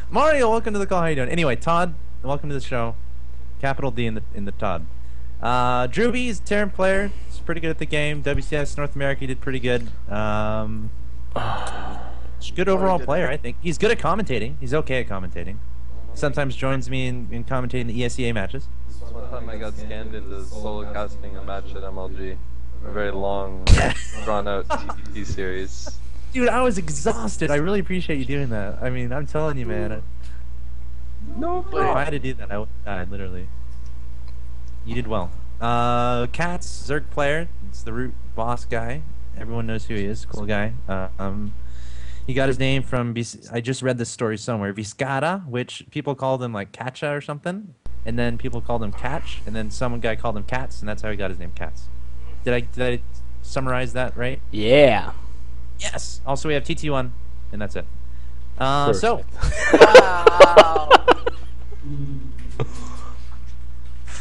Mario, welcome to the call. How you doing? Anyway, Todd, welcome to the show. Capital D in the Todd. Drewby is a Terran player. He's pretty good at the game. WCS North America, he did pretty good. He's a good overall player, I think. He's good at commentating. He's okay at commentating. Sometimes joins me in commentating the ESEA matches. One time I got scanned into solo casting a match at MLG. A very long, drawn-out TTT series. Dude, I was exhausted. I really appreciate you doing that. I mean, I'm telling you, man. No If I had to do that, I would have died, literally. You did well. Katz, Zerg player. It's the root boss guy. Everyone knows who he is. Cool guy. He got his name from, I just read this story somewhere, Viscata, which people called him like Katcha or something. And then people called him Catch. And then some guy called him Katz, and that's how he got his name, Katz. Did I summarize that right? Yeah. Yes. Also, we have TT1, and that's it. So. Wow.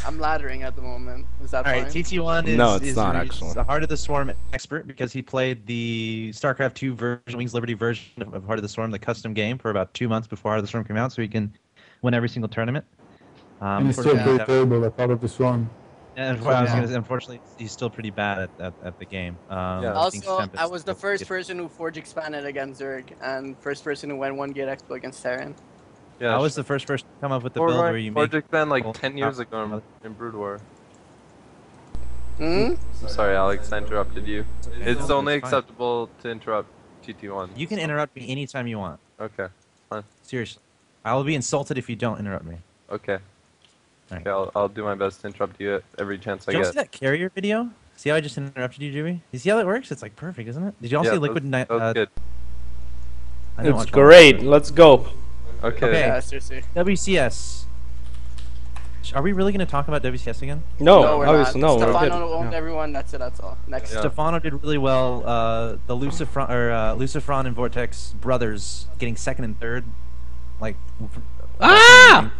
I'm laddering at the moment. Is that fine? All right, TT1 is, no, it's not actually the Heart of the Swarm expert because he played the StarCraft 2 version, Wings Liberty version of Heart of the Storm, the custom game, for about 2 months before Heart of the Storm came out, so he can win every single tournament. And he's still very terrible at Heart of the Swarm. And unfortunately, he's still pretty bad at the game. Also, I was the first person who Forge expanded against Zerg, and first person who went 1 Gate Expo against Terran. Yeah, I was the first person to come up with the build where you make... Forge expand like 10 years ago in Brood War. Hmm? I'm sorry, Alex, I interrupted you. It's only acceptable to interrupt TT1. You can interrupt me anytime you want. Okay, fine. Seriously. I will be insulted if you don't interrupt me. Okay. Right. Okay, I'll do my best to interrupt you at every chance I Did you get. all see that carrier video? See how I just interrupted you, Jimmy? You see how that works? It's like perfect, isn't it? Did you all see Liquid Night? That was good. It's great. Let's go. Okay. Yeah, seriously. WCS. Are we really going to talk about WCS again? No, we're obviously not. no. Stefano owned everyone. That's it. That's all. Next. Yeah. Stefano did really well. The Lucifron and Vortex brothers getting second and third. Like. Ah!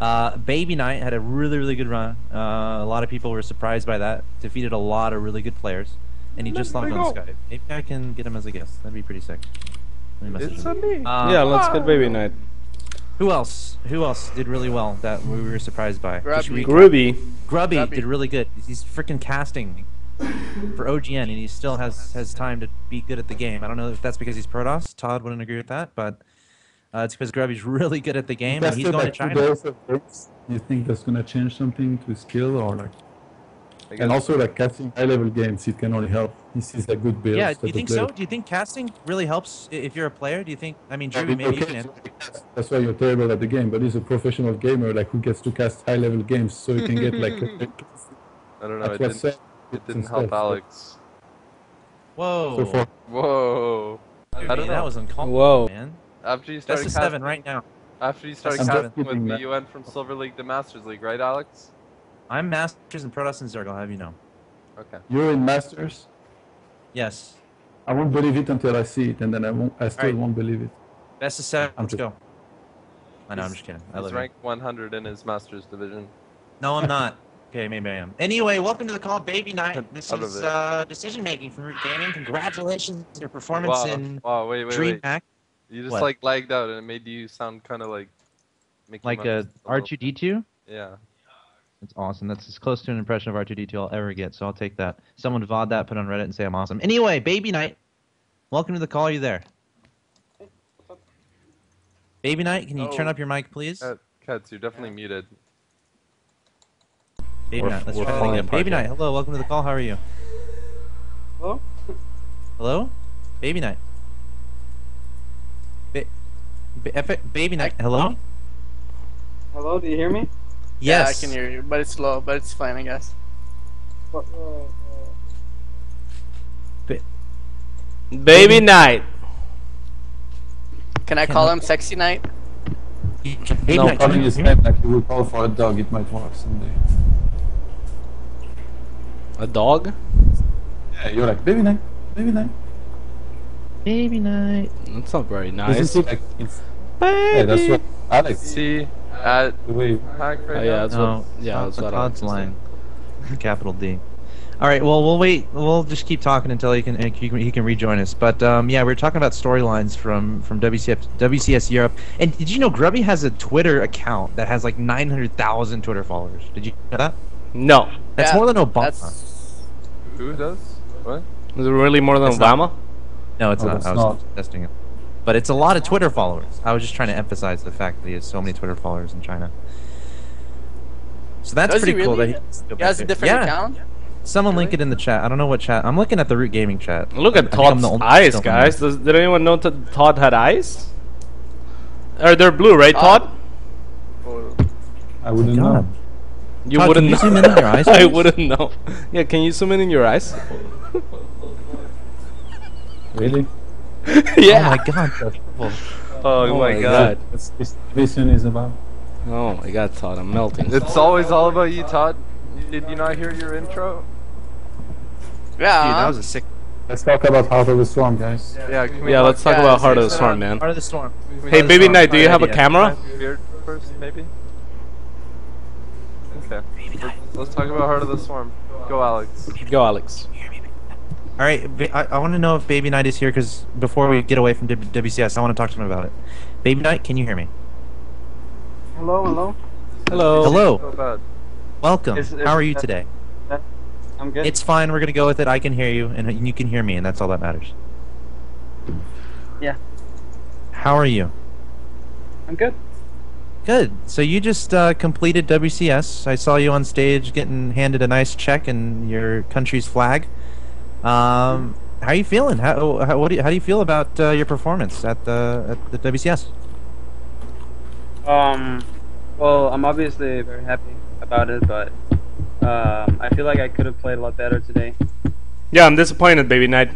BabyKnight had a really good run. A lot of people were surprised by that. Defeated a lot of really good players, and he just logged on Skype. Maybe I can get him as a guest. That'd be pretty sick. Let me message him. Me. Yeah, let's get BabyKnight. Who else? Who else did really well that we were surprised by? Grubby. Grubby did really good. He's freaking casting for OGN, and he still has time to be good at the game. I don't know if that's because he's Protoss. Todd wouldn't agree with that, but it's because Grubby's really good at the game, and he's going to China. You think that's going to change something to his skill, or like? And also, like casting high-level games, it can only help. He sees a good build. Yeah, do you think so? Do you think casting really helps if you're a player? Do you think? I mean, Drew, maybe you can. That's why you're terrible at the game, but he's a professional gamer, like who gets to cast high-level games, so he can get like. I don't know. It didn't help Alex. Whoa. So Whoa. I don't know. That was uncalled, Whoa. man. After you started That's casting, 7 right now. After you started That's casting seven. with me, you went from Silver League to Masters League, right, Alex? I'm Masters and Protoss and Zerg. I'll have you know. Okay. You're in Masters. Yes. I won't believe it until I see it, and then I still won't believe it. Best of 7. Let's just- go. I know. I'm just kidding. I He's love you. ranked 100 in his Masters division. No, I'm not. Okay, maybe I am. Anyway, welcome to the call, BabyKnight. This Out of is decision making from Root Gaming. Congratulations on your performance in Wait. DreamHack. You just What? like lagged out and it made you sound kind of like Mickey Like Mouse a R2D2. Yeah. That's awesome. That's as close to an impression of R2D2 I'll ever get, so I'll take that. Someone VOD that, put it on Reddit, and say I'm awesome. Anyway, BabyKnight, welcome to the call. Are you there? BabyKnight, can you turn up your mic, please? Cats, you're definitely muted. BabyKnight, let's try that again. BabyKnight, hello, welcome to the call. How are you? Hello? Hello? BabyKnight. BabyKnight, hello? Hello, do you hear me? Yes. Yeah, I can hear you, but it's slow, but it's fine, I guess. BabyKnight. Can I call him Sexy Knight? No, calling his name like you will call for a dog, it might work someday. A dog? Yeah, you're like, BabyKnight, BabyKnight. BabyKnight. That's not very Does nice. it seem like it's... Yeah, that's what Alex. See, at The way... hack right Yeah, now. that's No, what. Yeah, that's what Todd's line. Capital D. All right. Well, we'll wait. We'll just keep talking until he can rejoin us. But yeah, we were talking about storylines from WCS Europe. And did you know Grubby has a Twitter account that has like 900,000 Twitter followers? Did you know that? No. That's more than Obama. Who does? What? Is it really more than It's Obama? not. No, it's No, not. it's I was not. testing it. But it's a lot of Twitter followers. I was just trying to emphasize the fact that he has so many Twitter followers in China. So that's Does he pretty cool really? that He has a different account? Someone link it in the chat. I don't know what chat. I'm looking at the Root Gaming chat. Look at I think I'm Todd's the only eyes, still guys. on Did anyone know Todd had eyes? Or they're blue, right, Todd? I wouldn't God. know. You Todd, wouldn't can you know. zoom in on your eyes, I please? wouldn't know. Yeah, can you zoom in your eyes? Really? Yeah. Oh my god. That's awful. Oh my god. That's this vision is about. Oh my god, Todd, I'm melting. It's always all about you, Todd. Did you not hear your intro? Yeah. Dude, that was a sick. Let's talk about Heart of the Storm, guys. Yeah. Can we Yeah, let's talk about Heart of the Jason Storm, on- man. Part of the storm. Hey, BabyKnight, do you have a camera? Beard first, maybe. Okay. Let's talk about Heart of the Storm. Go, Alex. Go, Alex. All right, I want to know if BabyKnight is here because before we get away from WCS, I want to talk to him about it. BabyKnight, can you hear me? Hello, hello. Hello. Hello. So bad. Welcome. Is- How are you today? I'm good. It's fine. We're gonna go with it. I can hear you, and you can hear me, and that's all that matters. Yeah. How are you? I'm good. Good. So you just completed WCS. I saw you on stage getting handed a nice check and your country's flag. How are you feeling? How do you feel about your performance at the WCS? Well, I'm obviously very happy about it, but I feel like I could have played a lot better today. Yeah, I'm disappointed, BabyKnight.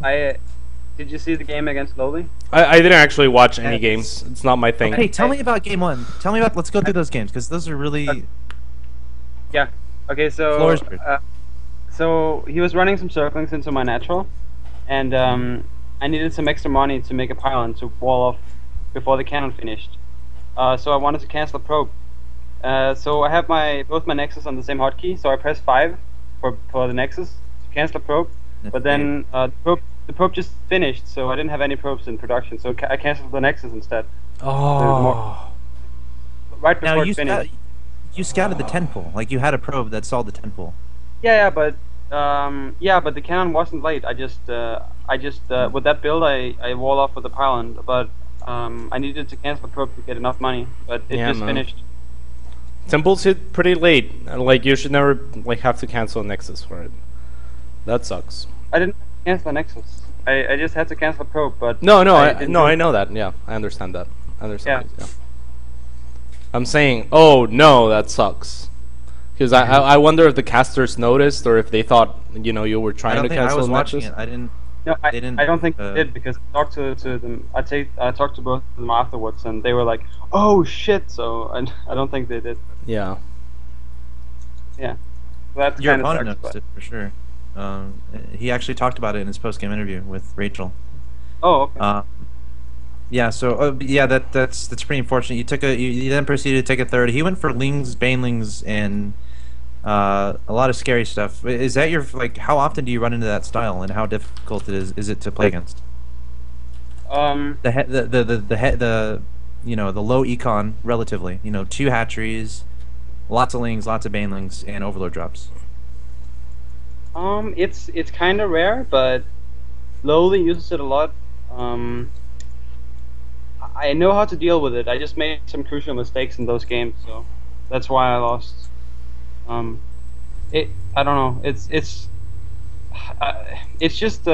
I did you see the game against Lowly? I didn't actually watch any games. It's not my thing. Okay, tell me about game one. Tell me about. Let's go through those games because those are really. Yeah. Okay, so Floor is yours. so he was running some circlings into my natural, and I needed some extra money to make a pylon to wall off before the cannon finished. So I wanted to cancel a probe. So I have both my nexus on the same hotkey, so I press 5 for the nexus to cancel a probe. That's But then the probe just finished, so I didn't have any probes in production, so I canceled the nexus instead. Oh. Right before Now it finished. you scouted the 10 pool. Like you had a probe that saw the 10 pool. Yeah, but the cannon wasn't late. I just with that build I wall off with the pylon, but I needed to cancel the probe to get enough money, but it just finished. Temples hit pretty late. Like you should never have to cancel a Nexus for it. That sucks. I didn't cancel the nexus. I just had to cancel the probe, but No, I know that. Yeah, I understand that. I understand. Yeah. Yeah. I'm saying, oh no, that sucks. Because I wonder if the casters noticed or if they thought you were I trying don't to think I cancel was the watching Nexus. it. I didn't. No, I They didn't, don't think they did because I talked to them. I talked to both of them afterwards, and they were like, "Oh shit!" So I don't think they did. Yeah. Yeah, so that's Your kind of opponent noticed it for sure. He actually talked about it in his post-game interview with Rachel. Oh, okay. Yeah. So yeah, that's pretty unfortunate. You then proceeded to take a third. He went for Lings, Banelings, and a lot of scary stuff. Is that your how often do you run into that style, and how difficult is it to play against? The low econ relatively. 2 hatcheries, lots of Lings, lots of Banelings, and Overlord drops. It's kind of rare, but Lowly uses it a lot. I know how to deal with it. I just made some crucial mistakes in those games, so that's why I lost. I don't know. It's just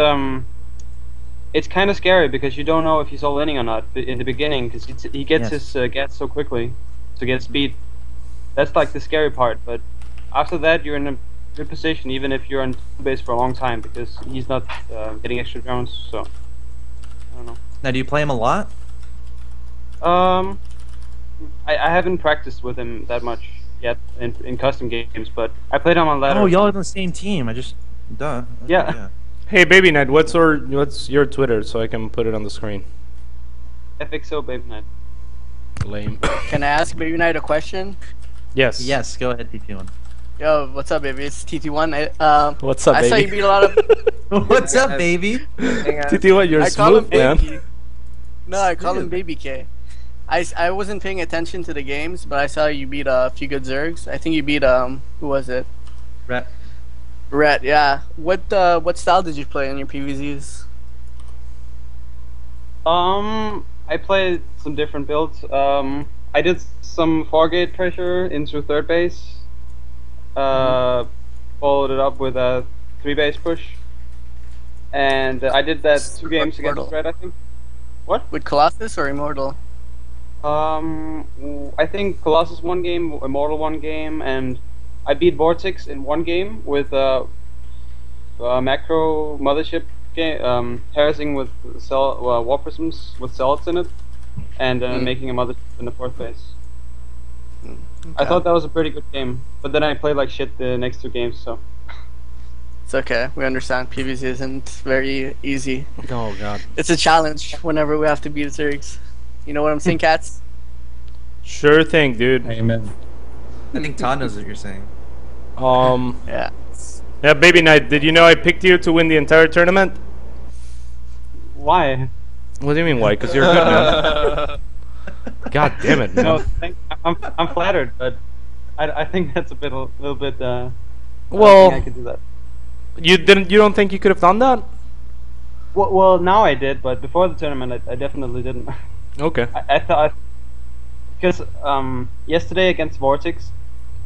it's kind of scary because you don't know if he's all inning or not in the beginning because he gets his gets so quickly to get speed. That's like the scary part, but after that you're in a good position even if you're on base for a long time because he's not getting extra drones. So I don't know. Now, do you play him a lot? I haven't practiced with him that much yet in custom games, but I played him on ladder. Oh, y'all are on the same team. Okay, Yeah. Hey, BabyKnight, what's your Twitter so I can put it on the screen? FXO BabyKnight. Lame. Can I ask BabyKnight a question? Yes. Yes, go ahead, TP1. Yo, what's up, baby? It's TT1. What's up, I saw you baby? beat a lot of. What's up, baby? TT, what? You're I call him smooth, man. Baby. No, I call him Baby K. I wasn't paying attention to the games, but I saw you beat a few good Zergs. I think you beat who was it? Rat. Rhett, yeah. What style did you play in your PvZs? I played some different builds. I did some 4-gate pressure into 3rd base. Followed it up with a 3-base push. And I did that 2 games against Red, I think. What? With Colossus or Immortal? I think Colossus 1 game, Immortal 1 game, and I beat Vortex in 1 game with macro Mothership game, harassing with war prisms with zealots in it, and making a Mothership in the 4th base. Okay. I thought that was a pretty good game, but then I played like shit the next 2 games, so. It's okay. We understand PvZ isn't very easy. Oh god. It's a challenge whenever we have to beat Zergs. You know what I'm saying, cats? Sure thing, dude. Amen. I think Todd knows what you're saying. Yeah. Yeah, BabyKnight, did you know I picked you to win the entire tournament? Why? What do you mean why? Because you're good, man. God damn it, man. No, I'm flattered, but I think that's a little bit. I Well, don't think I could do that. you don't think you could have done that? Well, now I did, but before the tournament, I definitely didn't. Okay. I thought, because yesterday against Vortex,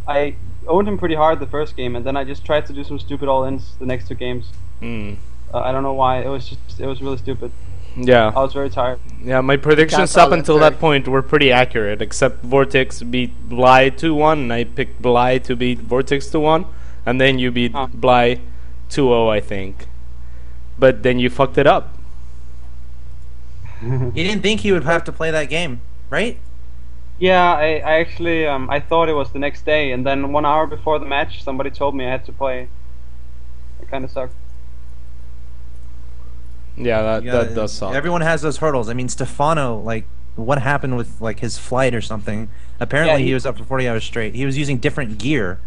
I owned him pretty hard the first game, and then I just tried to do some stupid all-ins the next 2 games. I don't know why. It was really stupid. Yeah. I was very tired. Yeah, my predictions That's up all until that's that point were pretty accurate, except Vortex beat Bly 2-1, and I picked Bly to beat Vortex 2-1, and then you beat Bly 2-0, I think. But then you fucked it up. You didn't think he would have to play that game, right? Yeah, I actually I thought it was the next day, and then 1 hour before the match, somebody told me I had to play. It kind of sucked. Yeah, You that gotta- does suck. Everyone has those hurdles. I mean, Stefano, like, what happened with like his flight or something? Apparently, Yeah, he was up for 40 hours straight. He was using different gear.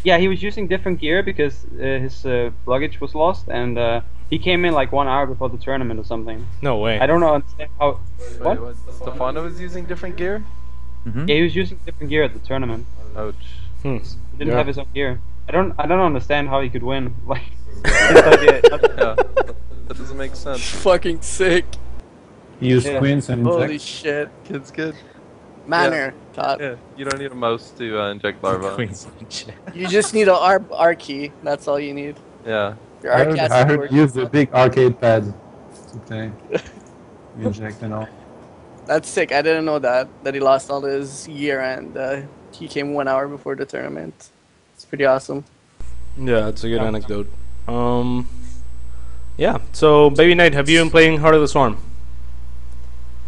Yeah, he was using different gear because his luggage was lost, and he came in like 1 hour before the tournament or something. No way. I don't know understand how. What? Wait, Stefano was using different gear? Mm-hmm. Yeah, he was using different gear at the tournament. Ouch. Hmm. He didn't Yeah. have his own gear. I don't understand how he could win. Like, his idea- Yeah, that doesn't make sense. Fucking sick. He used Yeah. queens and Holy inject. shit. Kid's good. Manner, Todd. Yeah, you don't need a mouse to inject larvae. Queens. You just need a R key. That's all you need. Yeah. Your I R heard, key has I to heard work. use the big arcade pad to play. Inject and all. That's sick. I didn't know that he lost all his gear and he came 1 hour before the tournament. It's pretty awesome. Yeah, it's a good anecdote. Yeah. So, BabyKnight, have you been playing Heart of the Swarm?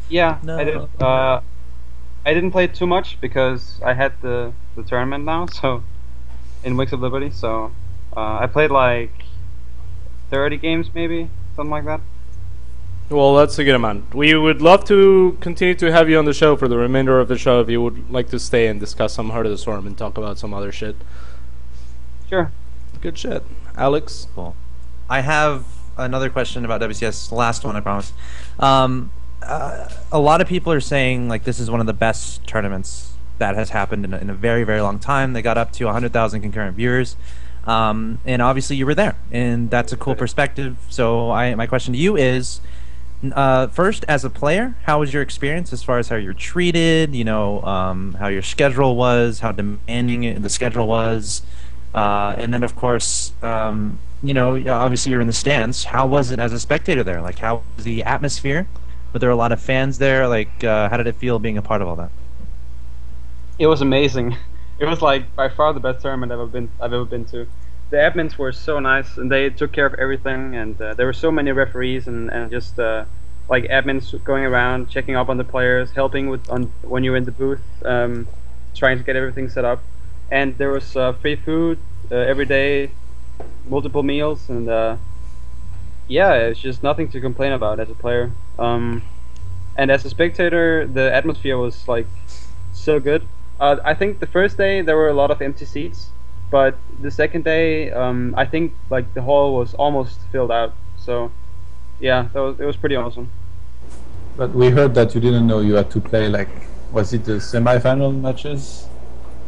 Yeah, No. I did. I didn't play too much because I had the tournament now, so in Wings of Liberty. So I played like 30 games, maybe something like that. Well, that's a good amount. We would love to continue to have you on the show for the remainder of the show if you would like to stay and discuss some Heart of the Swarm and talk about some other shit. Sure. Good shit. Alex? Cool. I have another question about WCS. Last one, I promise. A lot of people are saying like this is one of the best tournaments that has happened in a very, very long time. They got up to 100,000 concurrent viewers. And obviously you were there, and that's a cool perspective. So my question to you is, first, as a player, how was your experience as far as how you're treated, you know, how your schedule was, how demanding the schedule was, and then, of course, you know, obviously you're in the stands. How was it as a spectator there? Like, how was the atmosphere? Were there a lot of fans there? Like, how did it feel being a part of all that? It was amazing. It was like by far the best tournament I've ever been to. The admins were so nice, and they took care of everything. And there were so many referees and just like admins going around checking up on the players, helping with when you're in the booth, trying to get everything set up. And there was free food every day, multiple meals, and yeah, it's just nothing to complain about as a player. And as a spectator, the atmosphere was like so good. I think the first day there were a lot of empty seats, but the second day, I think like the hall was almost filled out. So yeah, it was pretty awesome. But we heard that you didn't know you had to play like, was it the semi-final matches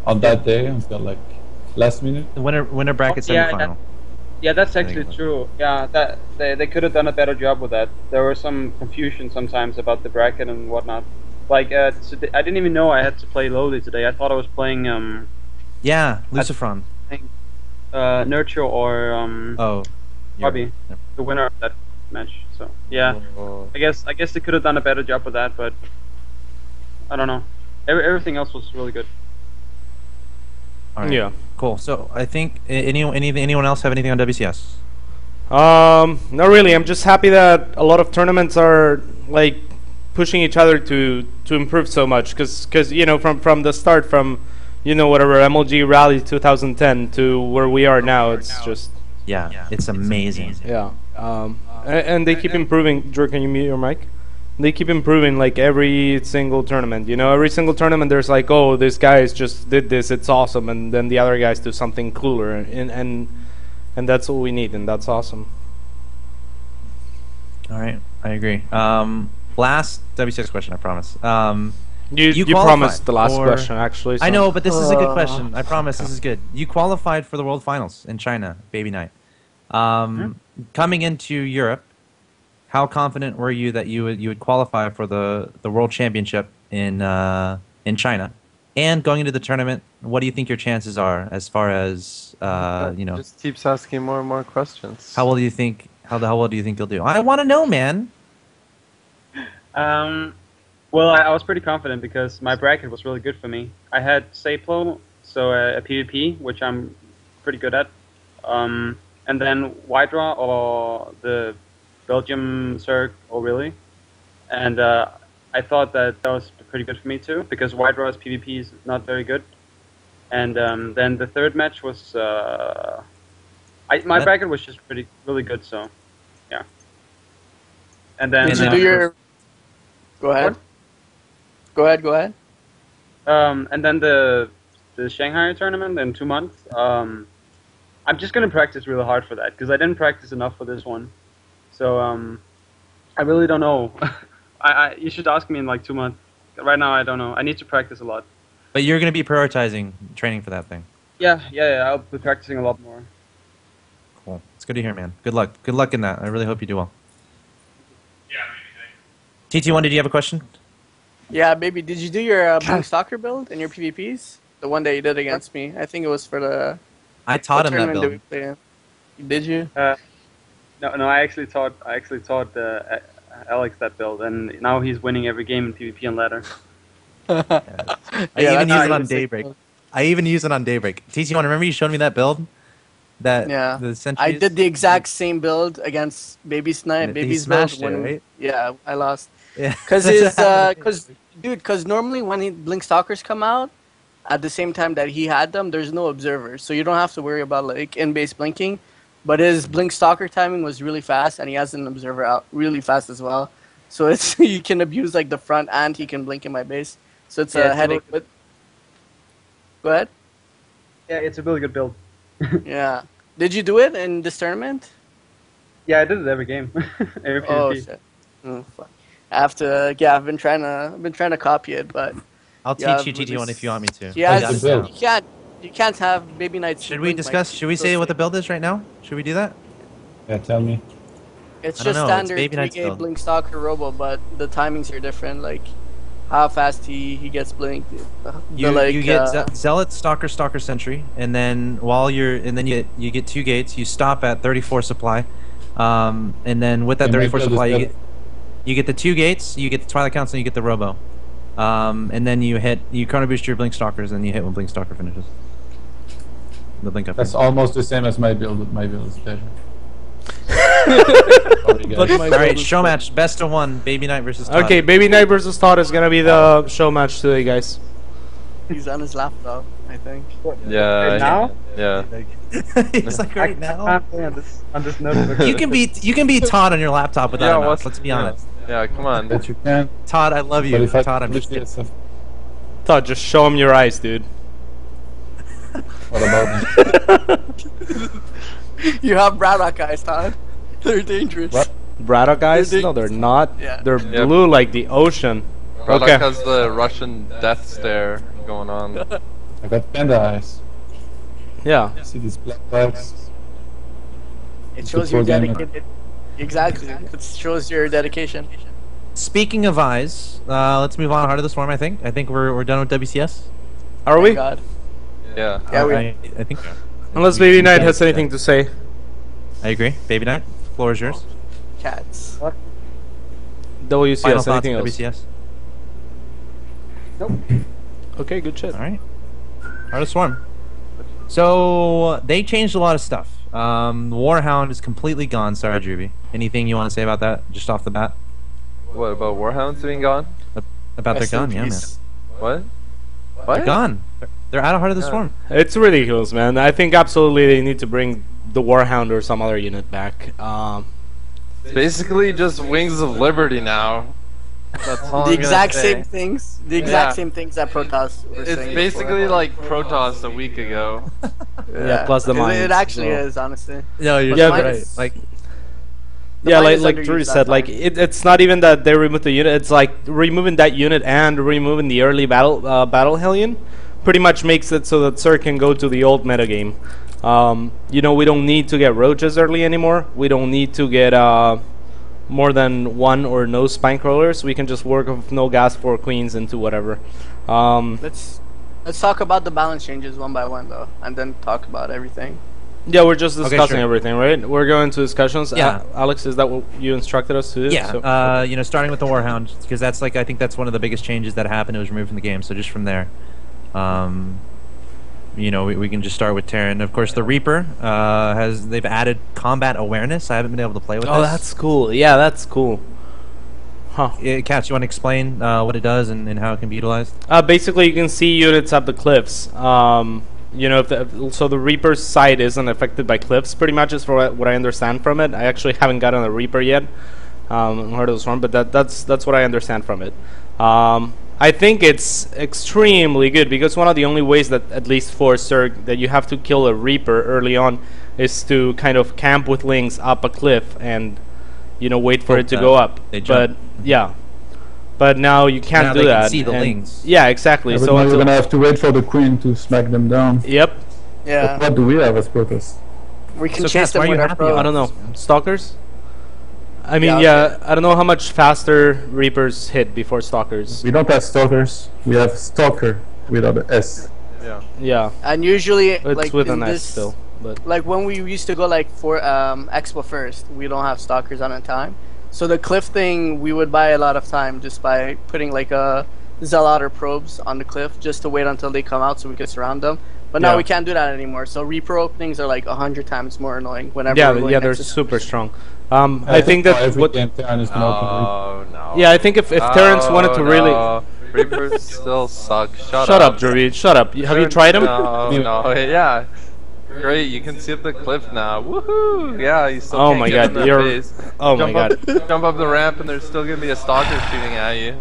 on that day until like last minute? The winner bracket semifinal. Yeah, that's actually true. Yeah, that they could have done a better job with that. There was some confusion sometimes about the bracket and whatnot. Like, so I didn't even know I had to play lowly today. I thought I was playing Yeah, Lucifron. Nurture or Bobby, yeah. the winner of that match. So yeah, I guess they could have done a better job with that, but I don't know. Everything else was really good. All right. Yeah. Cool. So I think anyone else have anything on WCS? Not really. I'm just happy that a lot of tournaments are like pushing each other to improve so much, because you know, from the start, from whatever MLG Rally 2010 to where we are now, it's just it's amazing. yeah. And they keep improving. Drew, can you mute your mic? They keep improving like every single tournament. Every single tournament there's like, oh, this guys just did this, it's awesome, and then the other guys do something cooler, and that's what we need, and that's awesome. All right, I agree. Last W6 question, I promise. You promised the last question, actually. So. I know, but this is a good question. I promise this is good. You qualified for the World Finals in China, BabyKnight. Coming into Europe, how confident were you that you would qualify for the World Championship in China? And going into the tournament, what do you think your chances are as far as Just keeps asking more and more questions. How well do you think you'll do? I want to know, man. Well, I was pretty confident because my bracket was really good for me. I had Saplo, so a PvP, which I'm pretty good at, and then Wydra or the Belgium Zerg, really, and I thought that was pretty good for me too, because Wydra's PvP is not very good. And then the third match was my bracket was just really good, so yeah. And then did you do your? Go ahead. What? Go ahead. And then the Shanghai tournament in 2 months. I'm just gonna practice really hard for that because I didn't practice enough for this one. So I really don't know. You should ask me in like 2 months. Right now I don't know. I need to practice a lot. But you're going to be prioritizing training for that thing. Yeah. I'll be practicing a lot more. Cool. It's good to hear, man. Good luck. Good luck in that. I really hope you do well. Yeah. TT1, did you have a question? Yeah, baby. Did you do your Blue Stalker build in your PvPs? The one that you did against me. I think it was for the. I taught him that build. Did you? No. I actually taught Alex that build, and now he's winning every game in PvP on ladder. I even use it on Daybreak. I even use it on Daybreak. TT1, remember you showed me that build? The I did the exact same build against BabyKnight. Baby's build when right? Yeah, I lost. Yeah. Because normally when Blink Stalkers come out at the same time that he had them, there's no observers, so you don't have to worry about like in-base blinking. But his Blink Stalker timing was really fast, and he has an observer out really fast as well. So it's you can abuse like the front, and he can blink in my base. So it's a headache. But go ahead. Yeah, it's a really good build. Yeah. Did you do it in this tournament? Yeah, I did it every game. Every oh PvP. shit. Fuck. I have to. Yeah, I've been trying to copy it, but I'll teach you TT1 if you want me to. Yeah, you can't have BabyKnight. Should we discuss? Should we say what the build is right now? Should we do that? Yeah, tell me. It's just standard 3-gate Blink Stalker Robo, but the timings are different. Like how fast he gets blinked. You get Zealot, Stalker, Sentry, and then you get 2 gates. You stop at 34 supply, and then with that 34 supply, you get the 2 gates. You get the Twilight Council, and you get the Robo, and then you chrono boost your Blink Stalkers, and you hit when Blink Stalker finishes. The blink up. That's almost the same as my build. But my build is better. Alright, show match, best of 1, BabyKnight versus Todd. Okay, BabyKnight versus Todd is gonna be the show match today, guys. He's on his laptop, I think. Yeah. Right now? Yeah. He's like right now. I can't play on this notebook. You can be Todd on your laptop without a mouse. Let's be honest. Yeah, come on. That you can. Todd, I love you. Todd, I'm just kidding. Todd, just show him your eyes, dude. What about them? You have Braddock guys, Todd. They're dangerous. What? Braddock guys? They're No, they're not. Yeah. They're blue like the ocean. Braddock Okay. has the Russian death stare going on. I got panda eyes. Yeah. See these black flags? It It's shows a you're pro gamer. dedicated. Exactly. It shows your dedication. Speaking of eyes, let's move on to Heart of the Swarm. I think we're done with WCS. Are Thank we? God. Yeah. Yeah, we. I think. Unless BabyKnight has anything to say. I agree. BabyKnight, floor is yours. Cats. Final WCS, thoughts on anything else? WCS. Okay, good shit. All right. Heart of the Swarm. So they changed a lot of stuff. Warhound is completely gone. Sorry, Druby. Anything you want to say about that, just off the bat? What about Warhounds being gone? About their gun, yeah, man. What? They're gone. They're out of Heart of the Swarm. It's ridiculous, man. I think absolutely they need to bring the Warhound or some other unit back. Basically, just Wings of Liberty now. That's all The I'm gonna exact say. same things. The exact Yeah. same things that Protoss were It's saying basically before. like Protoss a week ago. Yeah, plus the It mines, actually so. is, honestly. No, you're Yeah, right. but- Like, The Yeah, mine like is like underused Drew that said, like time. it's not even that they removed the unit. It's like removing that unit and removing the early battle Hellion, pretty much makes it so that Zerg can go to the old metagame. You know, we don't need to get roaches early anymore. We don't need to get more than one or no spine crawlers. We can just work with no gas 4 queens into whatever. Let's talk about the balance changes one by one though, and then talk about everything. Yeah, we're just discussing sure. everything, right? We're going to discussions. Yeah. Alex, is that what you instructed us to do? yeah, So- you know, starting with the Warhound, because that's like I think that's one of the biggest changes that happened. It was removed from the game. So just from there, you know, we can just start with Terran. Of course, the Reaper they've added combat awareness. I haven't been able to play with Oh, this. that's cool. Yeah, that's cool. Huh. Katz, you want to explain what it does and how it can be utilized? Basically, you can see units up the cliffs. You know, so the Reaper's sight isn't affected by cliffs, pretty much, is for what I understand from it. I actually haven't gotten a Reaper yet, Heart of the Swarm, but that's what I understand from it. I think it's extremely good because one of the only ways that, at least for Zerg, that you have to kill a Reaper early on is to kind of camp with Lings up a cliff and, you know, wait for Hope it to that go up. they But jump. yeah, but now you can't Now do they can that. see the and- Lings. Yeah, exactly. Yeah, but So now you're until, gonna have to wait for the queen to smack them down. yep. Yeah, What do we have as Protoss? we can So, chase Cass, why them are you with our happy pros. about I don't know. Stalkers? I mean, Yeah, yeah, I don't know how much faster Reapers hit before Stalkers. We don't have stalkers. We have stalker without an S. Yeah. Yeah, And usually, it's like with in an S this, still. But like when we used to go like for Expo first, we don't have stalkers on a time. So the cliff thing, we would buy a lot of time just by putting like a Zealot or probes on the cliff just to wait until they come out so we could surround them. But now Yeah. we can't do that anymore. So Reaper openings are like 100 times more annoying whenever. yeah, we're going yeah, they're next to super stalkers. strong. I think that every what. game Terran is gonna open Oh no. Yeah, I think if Terrans wanted to really. No. Reapers still suck. Shut Shut up, Druid. Shut up. Have you tried them? No, no, yeah. Great, you can see up the cliff now. Woohoo! Yeah, you still Oh can't my get God, in their you're- face. Oh my Jump god. up, jump up the ramp and there's still gonna be a stalker shooting at you.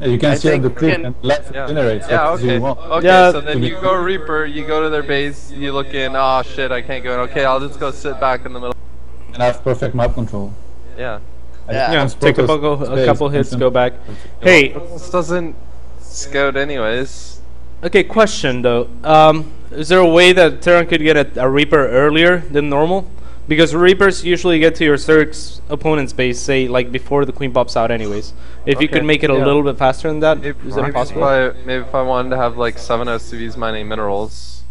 Yeah, you can I see on the think clip we and life Yeah. generates. Yeah, what okay. you want. Okay, Yeah. so then you go Reaper, you go to their base, you look in, oh shit, I can't go in. Okay, I'll just go sit back in the middle. And have perfect map control. Yeah. Yeah. Yeah, Once take a Protoss couple stays hits, constant- go back. Hey, This doesn't scout anyways. okay, question though. Is there a way that Terran could get a Reaper earlier than normal? Because Reapers usually get to your Zerg's opponent's base, say, like before the queen pops out anyways. If you Okay, could make it a yeah. little bit faster than that, Maybe, is it possible? maybe if I wanted to have like 7 SCVs mining minerals,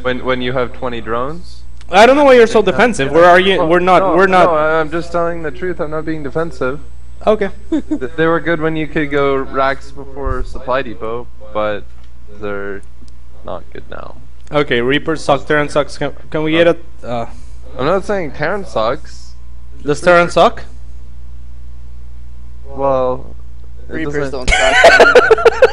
when you have 20 drones. I don't know why you're so defensive. We're Well, we're not, no, we're not. No, I'm just telling the truth. I'm not being defensive. Okay. They were good when you could go racks before supply depot, but they're not good now. Okay, Reaper sucks, Terran sucks. Can we get a... I'm not saying Terran sucks. does Terran suck? Well, it Reapers doesn't- don't suck.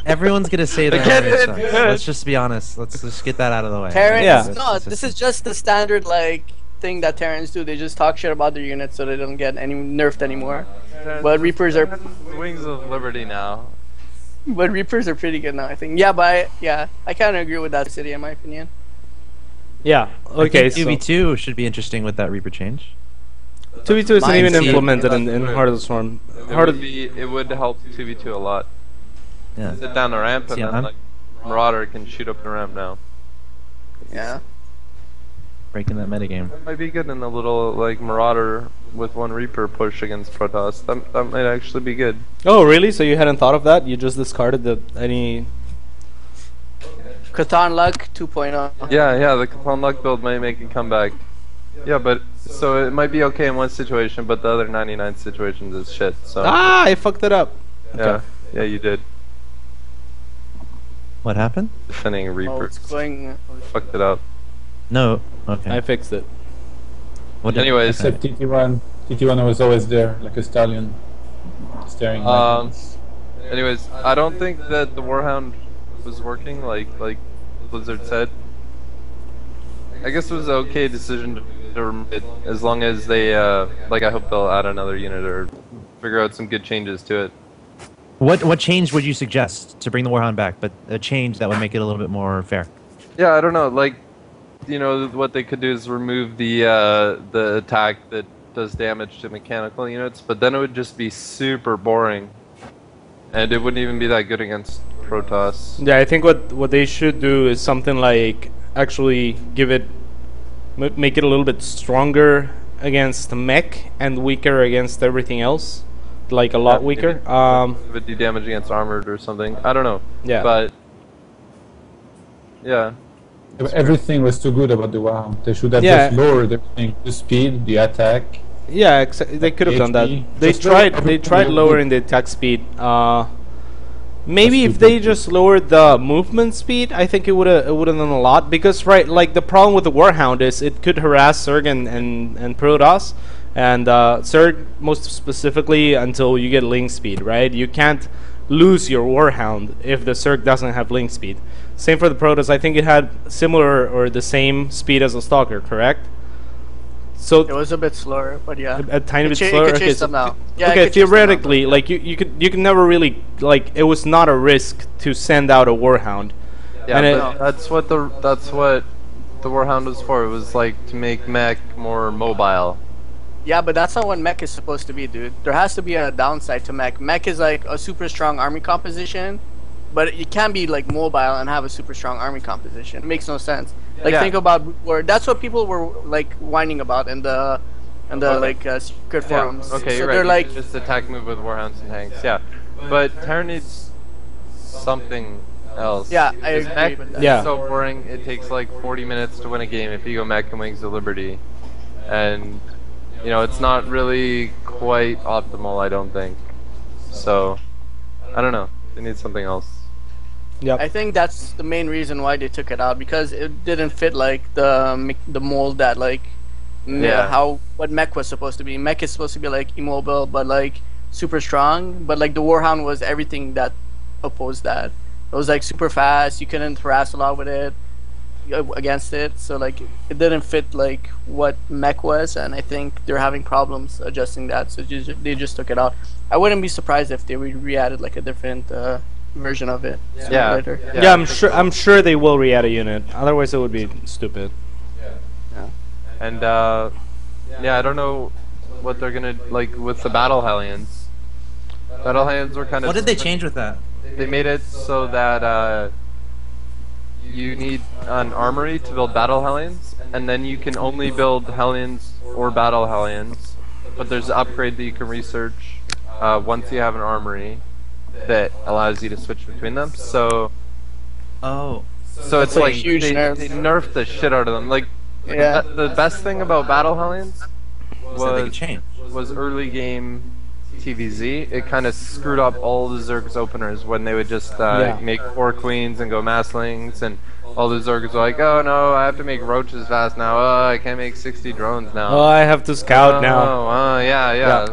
Everyone's gonna say that. Get Terran it, sucks. good. Let's just be honest. Let's just get that out of the way. Terrans, Yeah. no, this is just the standard like thing that Terrans do. They just talk shit about their units so they don't get any nerfed anymore. But Reapers are. Wings of Liberty now. But Reapers are pretty good now, I think. Yeah, but I kind of agree with that city in my opinion. Yeah. Okay. Two v two should be interesting with that Reaper change. 2v2 isn't Mine even see- implemented in Heart of the Storm. It would help 2v2 a lot. Yeah. Sit down the ramp and See, then I'm- like Marauder can shoot up the ramp now. Yeah. Breaking that metagame. Might be good in a little like Marauder with one Reaper push against Protoss. That might actually be good. Oh, really? So you hadn't thought of that? You just discarded any... Catan Luck 2.0. Yeah, the Capone Luck build might make a comeback. Yeah, but so it might be okay in one situation, but the other 99 situations is shit. So Ah, I fucked it up. yeah, you did. What happened? Defending Oh, Reaper. it's going. Fucked it up. No. Okay. I fixed it. What did- Anyways, Except TT1. TT1 was always there, like a stallion, staring. anyways, I don't think that the Warhound was working like Blizzard said. I guess it was an okay decision to remove it, as long as they like I hope they'll add another unit or figure out some good changes to it. What change would you suggest to bring the Warhound back? But a change that would make it a little bit more fair. Yeah, I don't know. Like, you know, what they could do is remove the attack that does damage to mechanical units, but then it would just be super boring, and it wouldn't even be that good against Protoss. Yeah, I think what they should do is something like actually give it, make it a little bit stronger against mech and weaker against everything else, like a lot weaker. It would do damage against armored or something. I don't know. Yeah. But yeah. Everything was too good about the WoW. They should have Yeah. just lowered everything: the speed, the attack. Yeah, they could have done that. HP. They Just tried. lower They everything tried real lowering the attack speed. Maybe That's if they stupid. just lowered the movement speed, I think it would have done a lot. Because like the problem with the Warhound is it could harass Zerg and Protoss, and Zerg most specifically until you get link speed. Right? You can't lose your Warhound if the Zerg doesn't have link speed. Same for the Protoss. I think it had similar or the same speed as a Stalker. Correct? So It was a bit slower, but yeah. a tiny bit It slower. could Okay, chase so them now. Yeah, it okay, could chase them now, theoretically, but- like you could never really like it was not a risk to send out a Warhound. Yeah, And but that's what the Warhound was for. It was like to make mech more mobile. Yeah, but that's not what mech is supposed to be, dude. There has to be a downside to mech. Mech is like a super strong army composition, but you can't be like mobile and have a super strong army composition. It makes no sense. Like Yeah. think about where that's what people were like whining about in the secret forums. Okay, so you're they're right. like, Just attack move with Warhounds and tanks. Yeah, but Terran needs something else. Yeah, I His agree mech with that. is Yeah. so boring. It takes like 40 minutes to win a game if you go mech and Wings of Liberty, and you know it's not really quite optimal. I don't think. So, I don't know. They need something else. Yep. I think that's the main reason why they took it out, because it didn't fit like the mold that like Yeah. what mech was supposed to be. Mech is supposed to be like immobile but like super strong, but like the Warhound was everything that opposed that. It was like super fast. You couldn't harass a lot with it against it, so like it didn't fit like what mech was, and I think they're having problems adjusting that, so they just took it out. I wouldn't be surprised if they re-added like a different version of it sooner or Yeah. later. Yeah, I I'm think sure. so. I'm sure they will re-add a unit. Otherwise, it would be stupid. And yeah, I don't know what they're gonna like with the Battle Hellions. Battle Hellions were kind of. What did they change with that? They made it so that you need an armory to build Battle Hellions, and then you can only build Hellions or Battle Hellions. But there's an upgrade that you can research once you have an armory that allows you to switch between them. So Oh. it's like like huge they nerf. nerfed the shit out of them. Like Yeah. the best thing about Battle Hellions So they could change. was early game TVZ. It kind of screwed up all the Zerg's openers when they would just Yeah. make 4 queens and go masslings, and all the Zergs were like, oh no, I have to make roaches fast now. Oh, I can't make 60 drones now. Oh, I have to scout now. Oh, yeah. Yeah.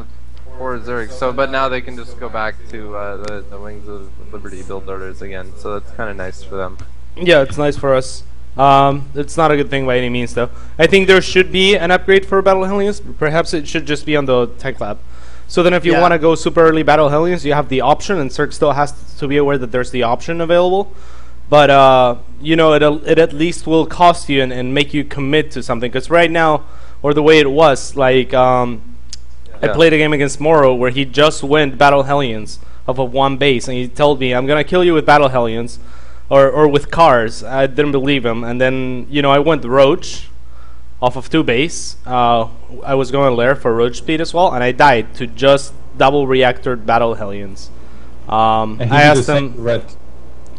Poor Zerg. So, but now they can just go back to the Wings of Liberty build orders again. So that's kind of nice for them. Yeah, it's nice for us. It's not a good thing by any means, though. I think there should be an upgrade for Battle Hellions. Perhaps it should just be on the tech lab. So then if you Yeah. want to go super early Battle Hellions, you have the option, and Zerg still has to be aware that there's the option available. But, you know, it at least will cost you and make you commit to something. Because right now, or the way it was, like, I played a game against Moro where he just went Battle Hellions of a one base, and he told me, I'm going to kill you with Battle Hellions, or with cars. I didn't believe him. And then, you know, I went Roach off of 2 base. I was going Lair for Roach speed as well, and I died to just double reactored Battle Hellions. And he I did the asked same him, red.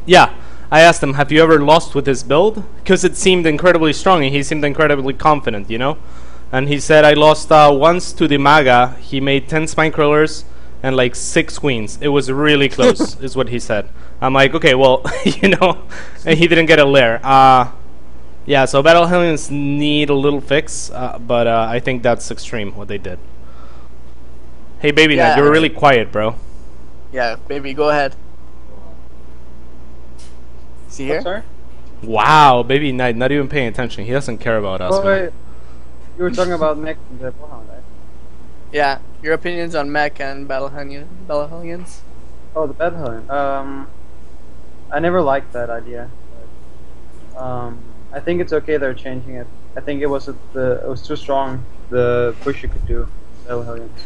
yeah, I asked him, have you ever lost with this build? Because it seemed incredibly strong, and he seemed incredibly confident, you know? And he said, I lost once to the Maga. He made 10 Spine Crawlers and like 6 Queens. It was really close, is what he said. I'm like, okay, well, you know, and he didn't get a Lair. Yeah, so Battle Hellions need a little fix, but I think that's extreme, what they did. Hey, BabyKnight, Yeah. you're really quiet, bro. Yeah, baby, go ahead. Is he here? Sorry? Wow, BabyKnight, not even paying attention. He doesn't care about us, Oh, man. wait. You were talking about mech and the Warhound, right? Yeah, your opinions on mech and Battle Hellions? Oh, the Battle Hellion. I never liked that idea. But, I think it's okay they're changing it. I think it was too strong, the push you could do, Battle Hellions.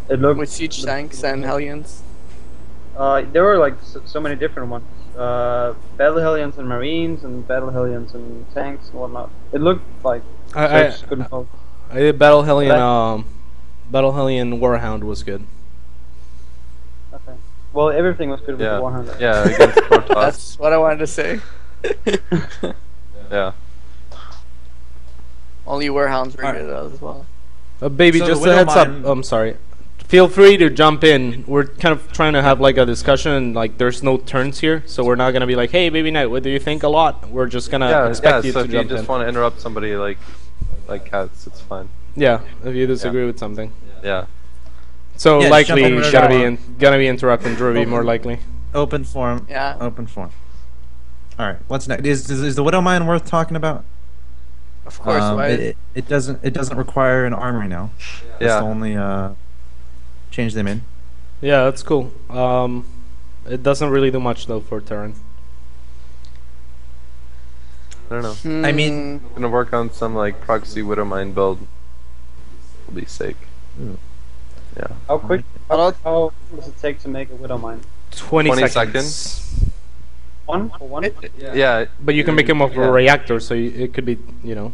It looked With siege tanks and Hellions? there were like so many different ones. Battle Hellions and Marines and Battle Hellions and tanks and whatnot. It looked like Zergs couldn't hold. I did Battle Hellion, Battle Hellion Warhound was good. Okay. Well, everything was good with Yeah. the Warhound. Yeah, against Protoss. That's what I wanted to say. Yeah. Only Warhounds were Alright. good as well. Baby, So just the a heads up. Widowmine- I'm sorry. Feel free to jump in. We're kind of trying to have like a discussion, and like there's no turns here, so we're not gonna be like, "Hey, BabyKnight, what do you think?" A lot. We're just gonna expect you so to if you jump just in. want to interrupt somebody like Cats, it's fine. Yeah, if you disagree with something. Yeah. So Yeah, just jump likely in whenever you want. gonna be interrupting Drury more likely. Open forum. Yeah. Open forum. All right. What's next? Is the Widowmine worth talking about? Of course, why? It doesn't require an armory now. That's Yeah. the only change they made. Yeah, that's cool. It doesn't really do much though for Terran. I don't know. I mean- I'm gonna work on some like proxy Widowmine build. Will be sick. Ooh. Yeah. How quick? I don't- How long does it take to make a Widowmine? 20 20 seconds. One for one? Yeah. But you can make him off Yeah. a reactor, so it could be,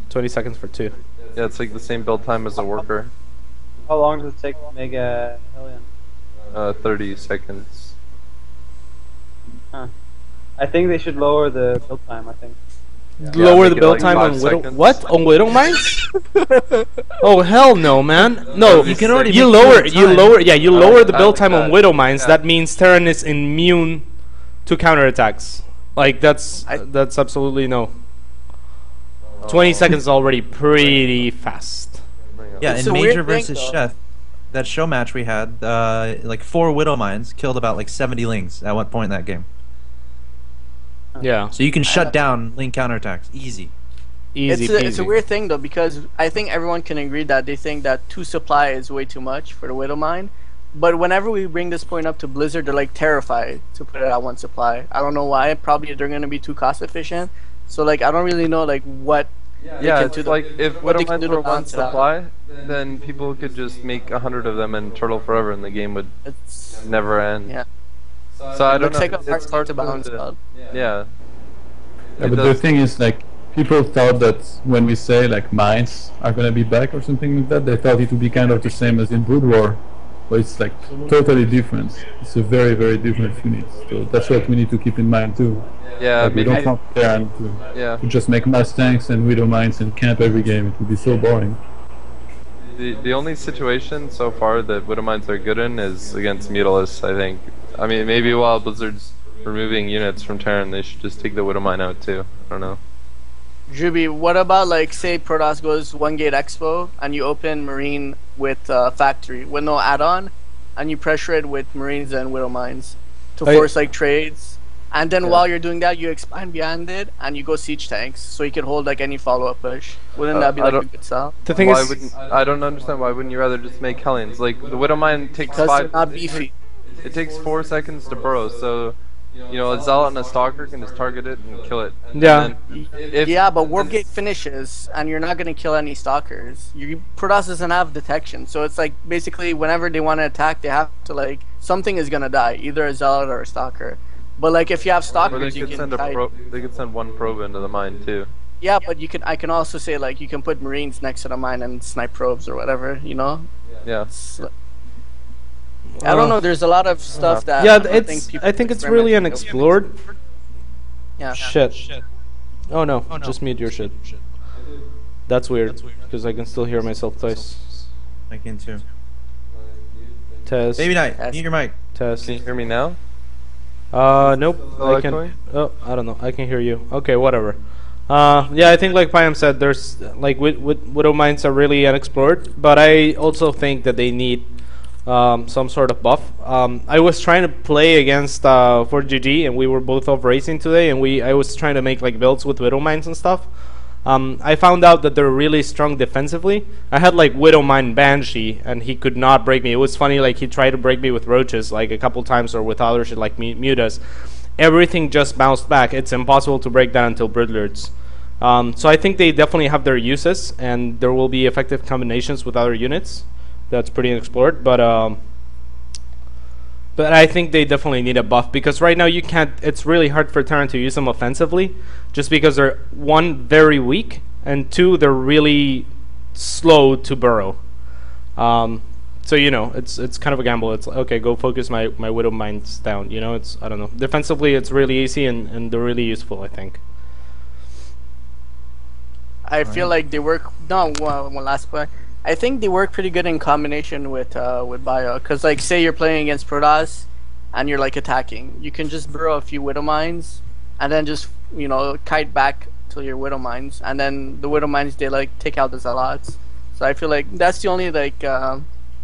20 seconds for 2. Yeah, it's like the same build time as a worker. How long does it take to make a Hellion? 30 seconds. I think they should lower the build time. I think. Lower make the it build like time 5 on Widow. seconds. What on Widow Mines? Oh hell no, man! No, You can already you make lower, build you time. lower, yeah, you lower the I build like time on that. Widow Mines. Yeah. That means Terran is immune to counterattacks. Like that's absolutely no. 20 seconds is already pretty fast. Yeah, It's in a Major weird thing, versus though. Chef, that show match we had, like 4 Widowmines killed about like 70 Lings at one point in that game. Yeah, So you can shut down Ling counterattacks easy. easy It's a peasy. weird thing though, because I think everyone can agree that they think that 2 supply is way too much for the Widowmine. But whenever we bring this point up to Blizzard, they're like terrified to put it at 1 supply. I don't know why. Probably they're gonna be too cost efficient. So like I don't really know like what. they Yeah, can it's do to- like if what they can Widowmines do to were one balance it out. supply, then people could just make 100 of them and turtle forever, and the game would It's never end. yeah. So I don't Looks know. like a hard It's thing hard to balance out. Yeah. Yeah, It but the does. thing is, like, people thought that when we say, like, mines are gonna be back or something like that, they thought it would be kind of the same as in Brood War, but it's, like, totally different. It's a very, very different unit. So that's what we need to keep in mind, too. Yeah, Like, we maybe. don't want Terran Yeah. to just make mass tanks and Widow mines and camp every game. It would be so boring. The only situation so far that Widowmines are good in is against Mutalists, I think. I mean, maybe while Blizzard's removing units from Terran, they should just take the Widowmine out too. I don't know. Juby, what about like say Protoss goes 1 gate expo and you open Marine with factory with no add-on, and you pressure it with Marines and Widow Mines to I- force like trades And then Yeah. while you're doing that, you expand beyond it and you go siege tanks, so you can hold like any follow-up push. Wouldn't that be I like a don't- good style? The thing Why is, wouldn't I don't understand why wouldn't you rather just make Hellions? Like the Widowmine takes Because they're 5. not beefy. It takes 4 seconds to burrow, so a Zealot and a Stalker can just target it and kill it. Yeah. And then if, Yeah, but warp gate finishes, and you're not gonna kill any stalkers. Protoss doesn't have detection, so it's like basically whenever they want to attack, they have to like something is gonna die, either a zealot or a stalker. But like if you have or they stalkers, you could can send try. they could send one probe into the mine too. Yeah, but you can. I can also say like you can put marines next to the mine and snipe probes or whatever. You know. Yeah. It's like- I don't know. There's a lot of stuff that yeah, I don't it's. people I think it's really experiment with. unexplored. Yeah. Shit. Oh no, just mute your shit. That's weird, because I can still hear myself twice. I can too. Test. BabyKnight, Yes. mute your mic. Test. Can you hear me now? Nope. Still I can. echoing? Oh, I don't know. I can hear you. Okay, whatever. Yeah, I think like Payam said, there's like Widow mines are really unexplored, but I also think that they need some sort of buff. I was trying to play against for GG, and we were both off racing today, and I was trying to make like builds with Widow mines and stuff. I found out that they're really strong defensively. I had like Widow Mine Banshee, and he could not break me. It was funny, like he tried to break me with roaches like a couple times, or with other shit like mutas. Everything just bounced back. It's impossible to break that until Broodlords. So I think they definitely have their uses, and there will be effective combinations with other units. That's pretty unexplored, but I think they definitely need a buff, because right now you can't. It's really hard for Terran to use them offensively, just because they're, one, very weak, and two, they're really slow to burrow. So it's kind of a gamble. It's like, okay, go focus my Widow mines down. It's, I don't know. Defensively, it's really easy, and they're really useful, I think. I feel like they work. No, one last point. I think they work pretty good in combination with Bio, because like say you're playing against Protoss, and you're like attacking, you can just burrow a few Widow mines, and then just kite back to your Widow mines, and then the Widow mines they like take out the Zealots. So I feel like that's the only like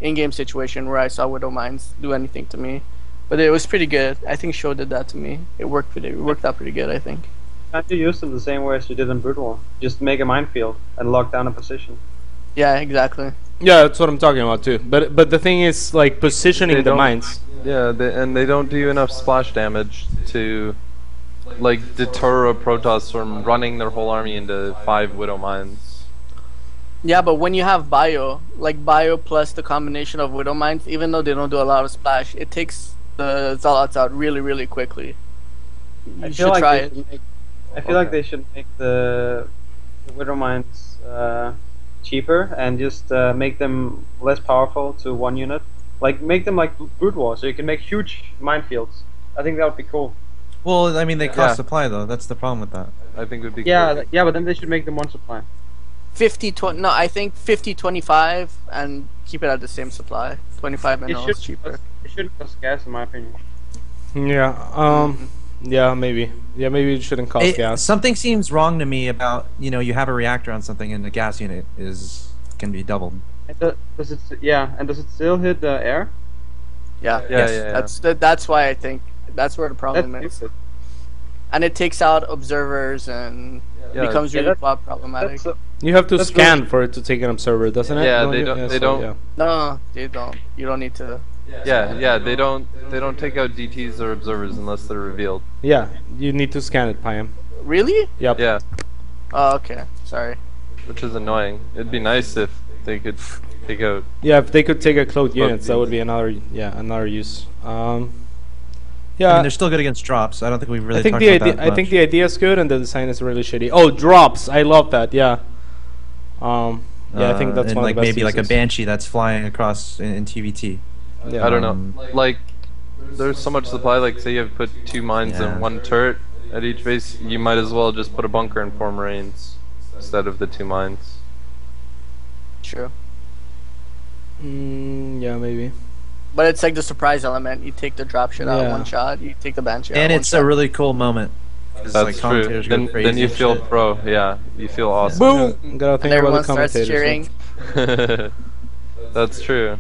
in-game situation where I saw Widow mines do anything to me, but it was pretty good. I think Show did that to me. It worked out pretty good, I think. Can't you use them the same way as you did in Brood War? Just make a minefield and lock down a position. Yeah, exactly. Yeah, that's what I'm talking about too. But the thing is, like, positioning They the don't- mines. Yeah, they don't do enough splash damage to like deter a Protoss from running their whole army into 5 Widow mines. Yeah, but when you have Bio, like Bio plus the combination of Widow Mines, even though they don't do a lot of splash, it takes the Zealots out really, really quickly. You should try it. I feel like they should make the Widow mines cheaper and just make them less powerful to one unit. Like make them like Brood War, so you can make huge minefields. I think that would be cool. Well, I mean, they Yeah. cost supply though. That's the problem with that. I think it would be Yeah, cool. yeah, but then they should make them one supply. 50-20, no, I think 50-25 and keep it at the same supply. 25 It minerals should cheaper. It shouldn't cost gas, in my opinion. Yeah. Yeah, maybe. Yeah, maybe it shouldn't cost gas. Something seems wrong to me about you have a reactor on something and the gas unit can be doubled. And does it still hit the air? Yeah, Yeah, Yes. yeah. That's why I think that's where the problem That's is. stupid. And it takes out observers and Yeah, becomes yeah, really that- problematic. That's, You have to That's scan for it to take an observer, doesn't it? Yeah, Don't they you? don't- Yeah, they so, don't- yeah. No, they don't. You don't need to. Yeah, they don't take out DTs or observers unless they're revealed. Yeah, you need to scan it, Payam. Really? Yep. Yeah, Oh, okay. Sorry. which is annoying. It'd be nice if they could take out. Yeah, if they could take a cloaked Cloaked units, that would be units. another use. I Yeah, mean, they're still good against drops. I don't think we've really I think talked the about idea. that I think much. the idea is good, and the design is really shitty. Oh, drops! I love that. Yeah. Yeah, I think that's and one like of the best maybe like a uses. banshee that's flying across in TVT. Yeah. I don't know. Like, there's so much supply. Like, say you have put 2 mines Yeah. and 1 turret at each base, you might as well just put a bunker and 4 marines instead of the 2 mines. True. Yeah, maybe. But it's like the surprise element. You take the drop shit out Yeah. one shot. You take the banshee out And one it's shot. a really cool moment. 'Cause, That's like, true. commentators go Then crazy you and feel shit. pro. Yeah, you feel awesome. Boom! Gotta and think about everyone the starts commentators. cheering. That's true.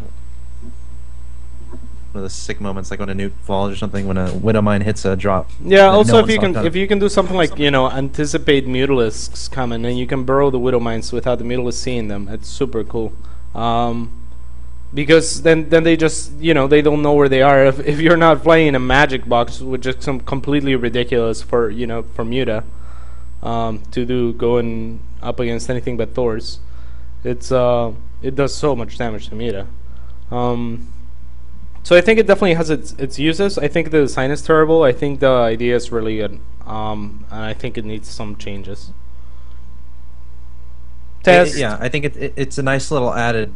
one of those sick moments, like when a nuke falls or something, when a Widow Mine hits a drop. Yeah. that Also, no if one you saw can, coming. if you can do something like anticipate mutalisks coming, and you can burrow the widow mines without the mutalisk seeing them, it's super cool. Because then they just they don't know where they are. If you're not playing a magic box, which is some completely ridiculous for for Muta, to do going up against anything but Thors, it does so much damage to Muta. So I think it definitely has its uses. I think the design is terrible. I think the idea is really good, and I think it needs some changes. Test. Yeah, I think it's a nice little added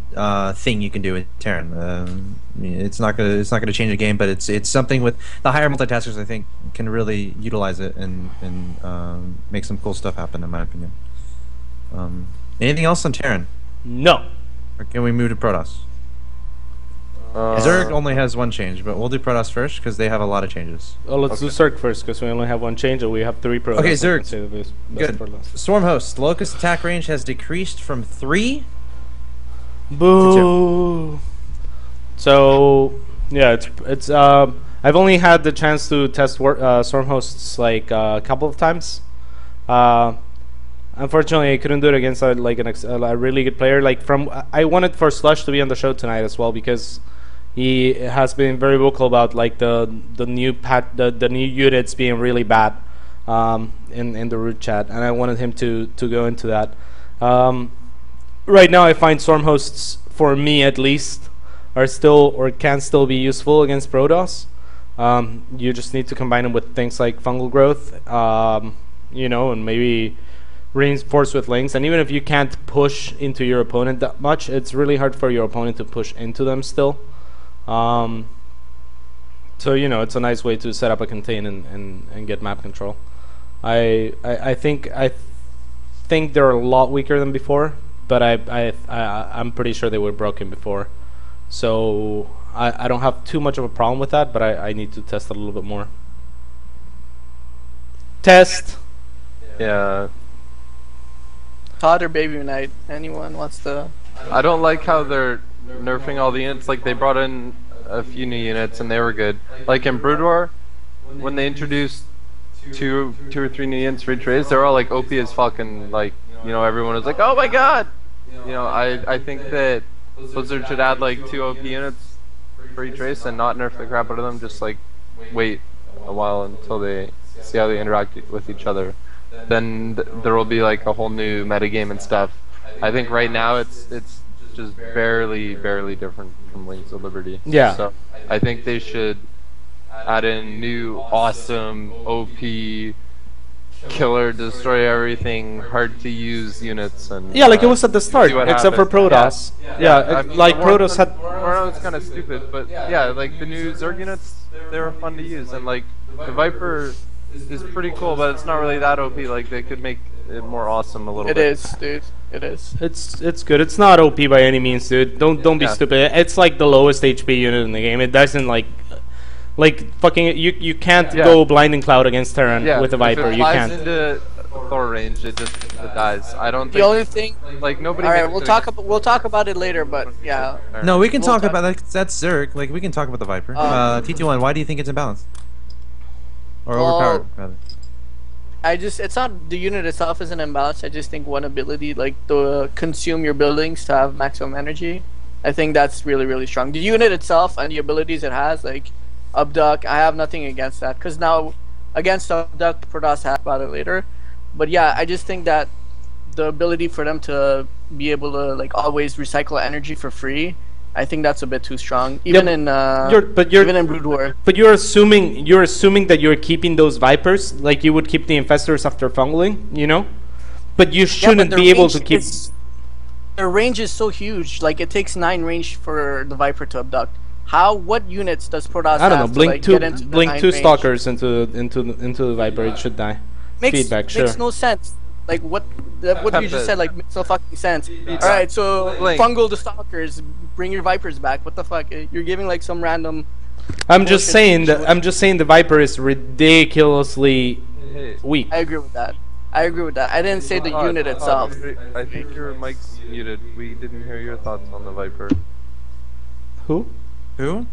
thing you can do with Terran. It's not gonna change the game, but it's something with the higher multitaskers. I think can really utilize it and make some cool stuff happen, in my opinion. Anything else on Terran, No. or can we move to Protoss? Zerg only has one change, but we'll do Protoss first because they have a lot of changes. Oh, let's do Zerg first because we only have one change and we have 3 Protoss. Okay, I can Zerg. say this Good. Protoss. Storm Host, Locust attack range has decreased from 3. Boo. So yeah, it's I've only had the chance to test Storm Hosts like a couple of times. Unfortunately, I couldn't do it against a really good player. I wanted for Slush to be on the show tonight as well because he has been very vocal about like the new units being really bad in the root chat, and I wanted him to go into that. Right now, I find Storm Hosts, for me at least, are still or can still be useful against Protoss. You just need to combine them with things like fungal growth, and maybe reinforce with links. And even if you can't push into your opponent that much, it's really hard for your opponent to push into them still. So it's a nice way to set up a contain and get map control. I think they're a lot weaker than before, but I'm pretty sure they were broken before. So I don't have too much of a problem with that, but I need to test a little bit more. Test. Yeah. Todd or BabyKnight? Anyone wants to? I don't like how they're nerfing all the units. Like, they brought in a few new units and they were good. Like in Brood War, when they introduced two or three new units for each race, they're all like OP as fuck, and like, everyone was like, oh my god! I think that Blizzard should add like 2 OP units for each race and not nerf the crap out of them, just like wait a while until they see how they interact with each other. Then there will be like a whole new metagame and stuff. I think right now it's just barely different from Wings of Liberty. Yeah. So I think they should add in new awesome OP killer, destroy everything, hard to use units, and Yeah, like it was at the start, see what except for happens. Protoss. Yeah, I mean, like the war- Protoss had. War was kind of stupid, but yeah, like the new Zerg units, they were fun to use, and like the Viper is pretty cool, but it's not really that OP. Like they could make it more awesome a little It bit. is, dude. It is. It's good. It's not OP by any means, dude. Don't be Yeah. stupid. It's like the lowest HP unit in the game. It doesn't like fucking you can't Yeah. go blinding cloud against Terran Yeah, with a Viper. If it You flies can't. into Thor range, it dies. I don't The think only thing. like nobody. All right, makes we'll talk about it later, but yeah. No, we can We'll talk talk- about that. That's Zerg. Like we can talk about the Viper. T21. Why do you think it's imbalanced or Well, overpowered rather? It's not the unit itself isn't imbalanced. I just think one ability, like to consume your buildings to have maximum energy, I think that's really, really strong. The unit itself and the abilities it has, like Abduct, I have nothing against that. Because now, against Abduct, Protoss have about it later. But yeah, I just think that the ability for them to be able to like always recycle energy for free, I think that's a bit too strong. Even in even in Brood War. But you're assuming that you're keeping those Vipers like you would keep the Infestors after fungling, But you shouldn't their be able range to keep. Their range is so huge. Like it takes 9 range for the Viper to abduct. What units does Protoss I don't know. have to, Blink like, two, get into the blink 9 two range? stalkers into the Viper. It should die. Feedback, sure. Makes no sense. Like what you just said, like makes no fucking sense. All right, so Blink. fungal the stalkers, bring your Vipers back. What the fuck? You're giving like some random. I'm just bullshit saying speech. that. I'm just saying the Viper is ridiculously Hey, weak. I agree with that. I didn't say the Todd, unit itself. I think your mic's muted. We didn't hear your thoughts on the Viper. Who? Who?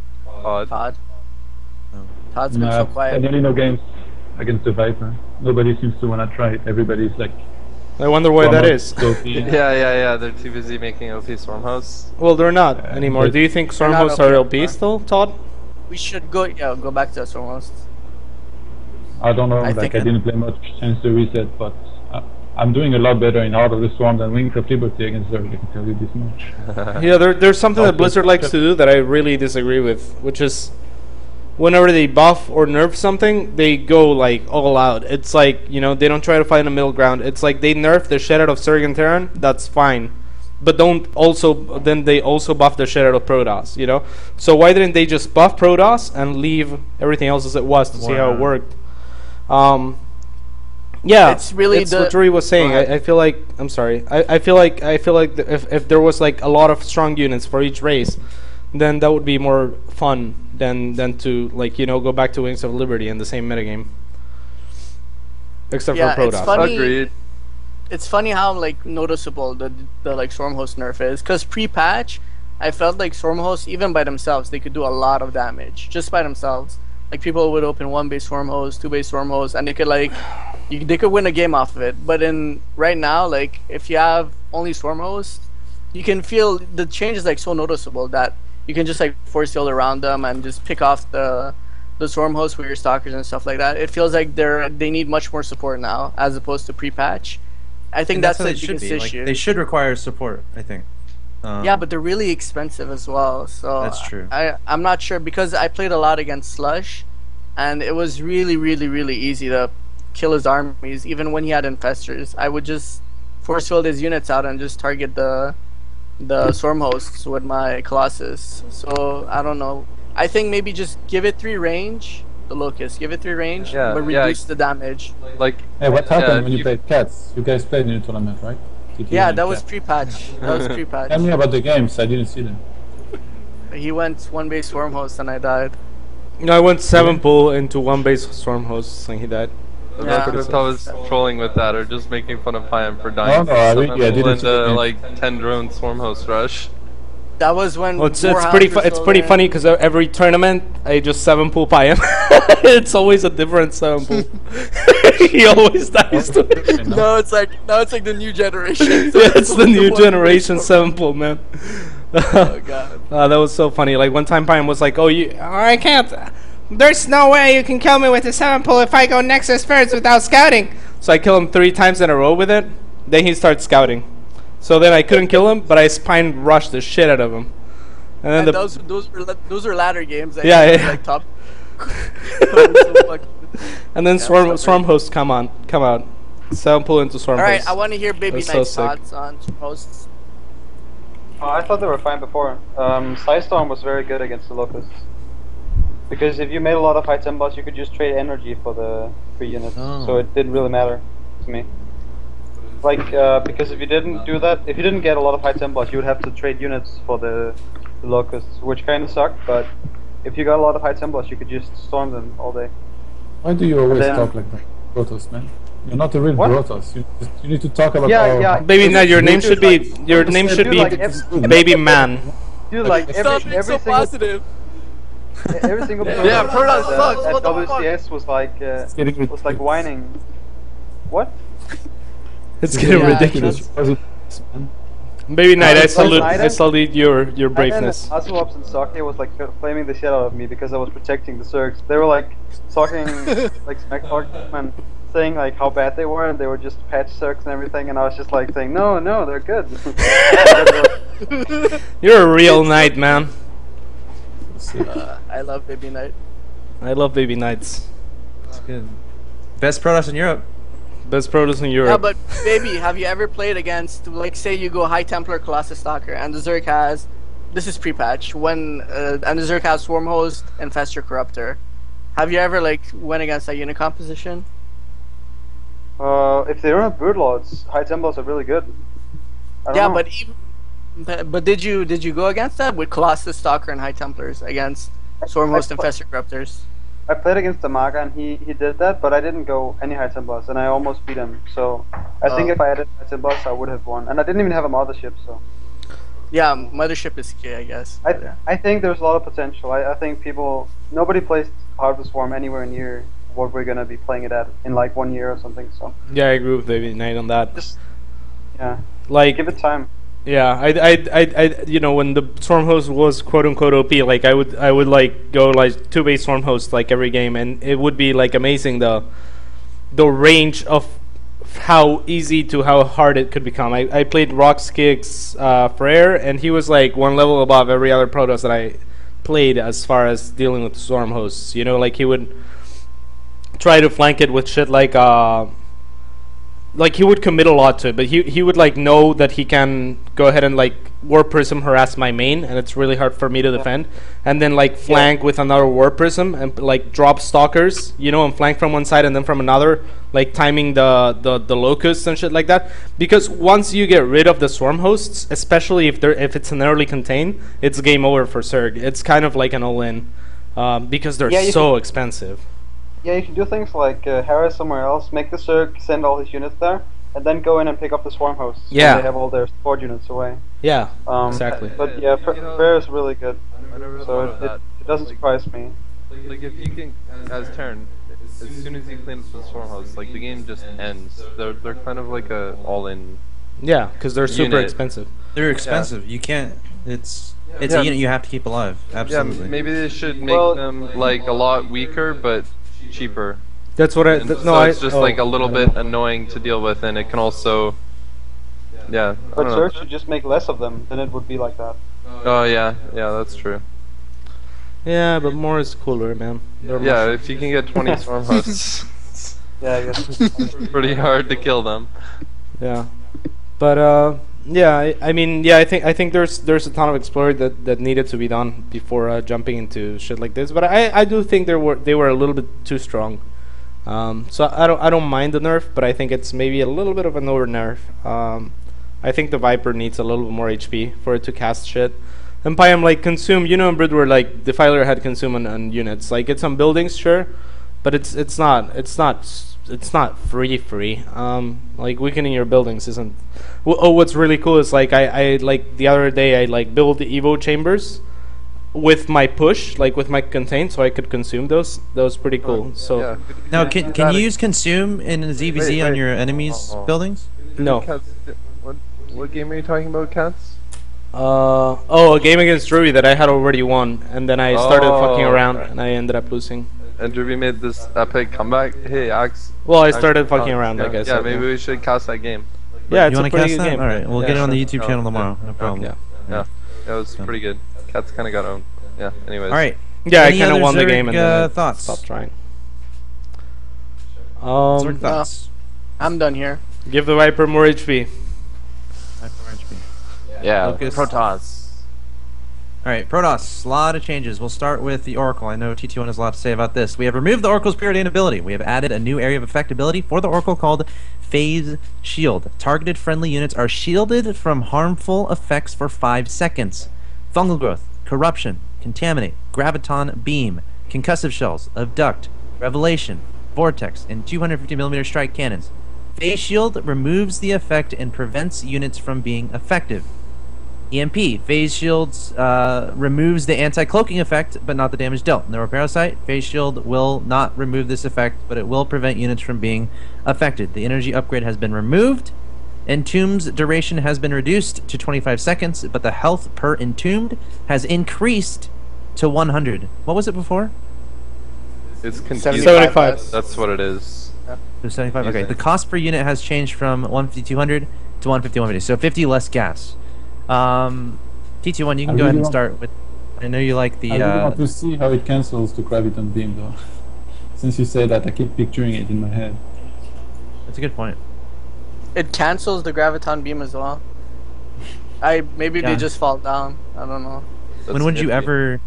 Todd. Todd. No. Todd's been so quiet. nearly no games against the Viper. Nobody seems to want to try it. Everybody's like, I wonder why that is. Yeah. They're too busy making OP storm hosts. Well, they're not anymore. Do you think storm not hosts are OP LP still, Todd? We should go back to us almost. I don't know, I like think I it- didn't play much since the reset, but I'm doing a lot better in Heart of the Storm than Wings of Liberty against Zerg, I can tell you this much. Yeah, there's something that Okay. Blizzard likes to do that I really disagree with, which is whenever they buff or nerf something, they go like all out. It's like, you know, they don't try to find a middle ground. It's like they nerf the shit out of Zerg and Terran, that's fine. But then they also buff the shit out of Protoss, you know? So why didn't they just buff Protoss and leave everything else as it was to see how it worked? Yeah, It's really it's what Drury was saying. Go ahead. I feel like I'm sorry. I feel like if there was like a lot of strong units for each race, then that would be more fun than to, like, you know, go back to Wings of Liberty in the same metagame. Except Yeah, for it's Protoss. funny. Agreed. It's funny how like noticeable the like Stormhost nerf is, because pre-patch I felt like Stormhosts, even by themselves, they could do a lot of damage just by themselves. Like people would open 1-base Stormhost, 2-base Stormhost, and they could like they could win a game off of it. But in right now, like if you have only Stormhost, you can feel the change is like so noticeable that you can just like force field around them and just pick off the Stormhost with your stalkers and stuff like that. It feels like they need much more support now as opposed to pre-patch. I think And that's how the it should biggest be. Like, issue. they should require support, I think. Yeah, but they're really expensive as well. So That's true. I'm not sure, because I played a lot against Slush, and it was really, really, really easy to kill his armies. Even when he had infestors, I would just force field his units out and just target the storm hosts with my Colossus. So I don't know. I think maybe just give it 3 range. The Locust, give it 3 range, Yeah, but yeah. reduce the damage. Like, Hey, what happened yeah, when you played Cats? You guys played in the tournament, right? TT Yeah, and that was Cats. pre-patch. That was Tell pre-patch. me about the games, I didn't see them. He went 1-base storm host and I died. No, I went 7 pull into 1-base Stormhost and he died. Yeah. I was trolling with that or just making fun of Payam for dying. No, I really- I didn't see the game. like 10 drone Stormhost rush. That was when. Well, it's Warhounds pretty were it's still pretty there. funny because every tournament I just 7 pull Payam. It's always a different 7 pull. He always dies to it. No, it's like the new generation. Yeah, it's the new generation 7 pull, man. Oh god. That was so funny. Like one time Payam was like, "Oh, I can't. There's no way you can kill me with a 7 pull if I go Nexus first without scouting." So I kill him 3 times in a row with it. Then he starts scouting. So then I couldn't kill him, but I spine rushed the shit out of him. And then And those were ladder games. I Yeah, think, yeah. Like top. So fucking- and then Yeah, Swarm hosts come out. 7 pull into Swarm All right, hosts. I want to hear Baby That's so Knight's sick. thoughts on hosts. I thought they were fine before. Psystorm was very good against the Locusts. Because if you made a lot of high tempos, you could just trade energy for the free units. Oh. So it didn't really matter to me. Like, because if you didn't do that, if you didn't get a lot of high tempos, you would have to trade units for the Locusts, which kind of sucked, but if you got a lot of high tempos, you could just storm them all day. Why do you always Then- talk like that? Protoss, man. You're not a real What? Protoss. You need to talk about Yeah, our... yeah. Baby Knight, your name Dude, should be Dude, like, every- Baby Man. Dude, like Stop being so positive. every single Yeah, Protoss sucks, at what the fuck? WCS was like getting ridiculous. whining. What? It's getting Yeah, ridiculous. Man. Baby Knight, I Like salute Knight, your braveness. And then Azuops and Sake was like flaming the shit out of me because I was protecting the Zergs. They were like talking like smack talking and saying like how bad they were, and they were just patch Zergs and everything, and I was just like saying no, they're good. You're a real knight, man. I love Baby Knight. I love Baby Knights. It's good. Best Protoss in Europe. Best Protoss in Yeah, Europe. but Baby, have you ever played against, like, say you go High Templar Colossus Stalker, and the Zerg has, this is pre-patch, and the Zerg has Swarm Host, Infestor, Corruptor. Have you ever like went against that unit composition? If they don't have Brood Lords, High Temples are really good. I don't Yeah, know. but even, but did you go against that with Colossus Stalker and High Templars against Swarm Host, Infestor, Corruptors? I played against Damaga and he did that, but I didn't go any High Templars and I almost beat him. So I think Oh. if I had High Templars, I would have won. And I didn't even have a Mothership, so. Yeah, Mothership is key, I guess. I think there's a lot of potential. I think nobody plays Heart of the Swarm anywhere near what we're gonna be playing it at in like 1 year or something. So Yeah, I agree with BabyKnight on that. just yeah, Like, give it time. yeah, you know, when the Storm host was quote unquote OP, like I would like go like 2-base Storm host like every game, and it would be like amazing the range of how easy to how hard it could become. I played Rockskick's Frere, and he was like one level above every other Protoss that I played as far as dealing with Storm hosts. You know, like he would try to flank it with shit like he would commit a lot to it, but he would like know that he can go ahead and like War Prism harass my main, and it's really hard for me to defend, and then like flank with another War Prism and like drop stalkers, you know, and flank from one side and then from another, like timing the locusts and shit like that. Because once you get rid of the Swarm hosts, especially if it's an early contain, it's game over for Zerg. It's kind of like an all-in because they're so expensive. Yeah, you can do things like harass somewhere else, make the Zerg send all his units there, and then go in and pick up the Swarm hosts. Yeah. When they have all their support units away. Yeah, exactly. But yeah, Frere is really good. I never So thought of that. it doesn't surprise me. Like if you can, as Terran, as soon as you clean up the Swarm host, like the game just ends. They're kind of like a all-in. Yeah, because they're super Unit. expensive. They're expensive. You can't. It's a Yeah. unit you have to keep alive. Absolutely. Yeah, maybe they should make them like a lot weaker, but cheaper. That's what I. And no, so it's just like a little I don't bit know. annoying to deal with, and it can also, yeah. I But don't know. Zerg should just make less of them, then it would be like that. Oh yeah, that's true. Yeah, but more is cooler, man. They're Yeah, more- if you can get 20 Swarm hosts, Yeah, I guess. it's pretty hard to kill them. Yeah, but yeah, I mean, yeah, I think there's a ton of exploring that needed to be done before jumping into shit like this. But I do think they were a little bit too strong. So I don't mind the nerf, but I think it's maybe a little bit of an over nerf. I think the Viper needs a little bit more HP for it to cast shit. And Pyam like consume, you know, in Brood where like Defiler had consume on units. Like it's on buildings, sure, but it's not free. Like weakening your buildings isn't. What's really cool is like I like the other day I like built the Evo chambers with my push, like with my contain, so I could consume those. That was pretty cool. So Yeah. Now, can you use consume in ZVZ on Wait. your enemies' buildings? No. Cats, what game are you talking about, Cats? a game against Drury that I had already won, and then I started fucking around, right. and I ended up losing. And Druby made this epic comeback. Hey, Axe. Well, I Axe- started fucking oh, around, yeah, like I yeah, said. maybe we should cast that game. Yeah, it's you a want to pretty cast good that? game. All right, we'll Yeah, get it on the sure. YouTube channel tomorrow. No problem. Yeah. Yeah, it was pretty good. Cats kind of got owned. Yeah. Anyways. All right. Yeah, Any I kind other of won the Zerg, game and then I thoughts? stopped trying. Zerg thoughts. I'm done here. Give the Viper more HP. Yeah. Focus. Protoss. All right, Protoss, a lot of changes. We'll start with the Oracle. I know TT1 has a lot to say about this. We have removed the Oracle's preordained ability. We have added a new area of effect ability for the Oracle called Phase Shield. Targeted friendly units are shielded from harmful effects for 5 seconds. Fungal growth, corruption, contaminate, graviton beam, concussive shells, abduct, revelation, vortex, and 250mm strike cannons. Phase Shield removes the effect and prevents units from being effective. EMP, Phase Shields removes the anti-cloaking effect, but not the damage dealt. Neuroparasite, Phase Shield will not remove this effect, but it will prevent units from being affected. The energy upgrade has been removed. Entomb's duration has been reduced to 25 seconds, but the health per entombed has increased to 100. What was it before? It's confusing. 75. That's what it is. To 75. Okay, the cost per unit has changed from 150, 200 to 150, 150. So 50 less gas. TT1, you can go ahead and start with. I know you like the. I really want to see how it cancels the graviton beam, though. Since you say that, I keep picturing it in my head. That's a good point. It cancels the graviton beam as well. Maybe Yeah. they just fall down. I don't know. When would you iffy. ever?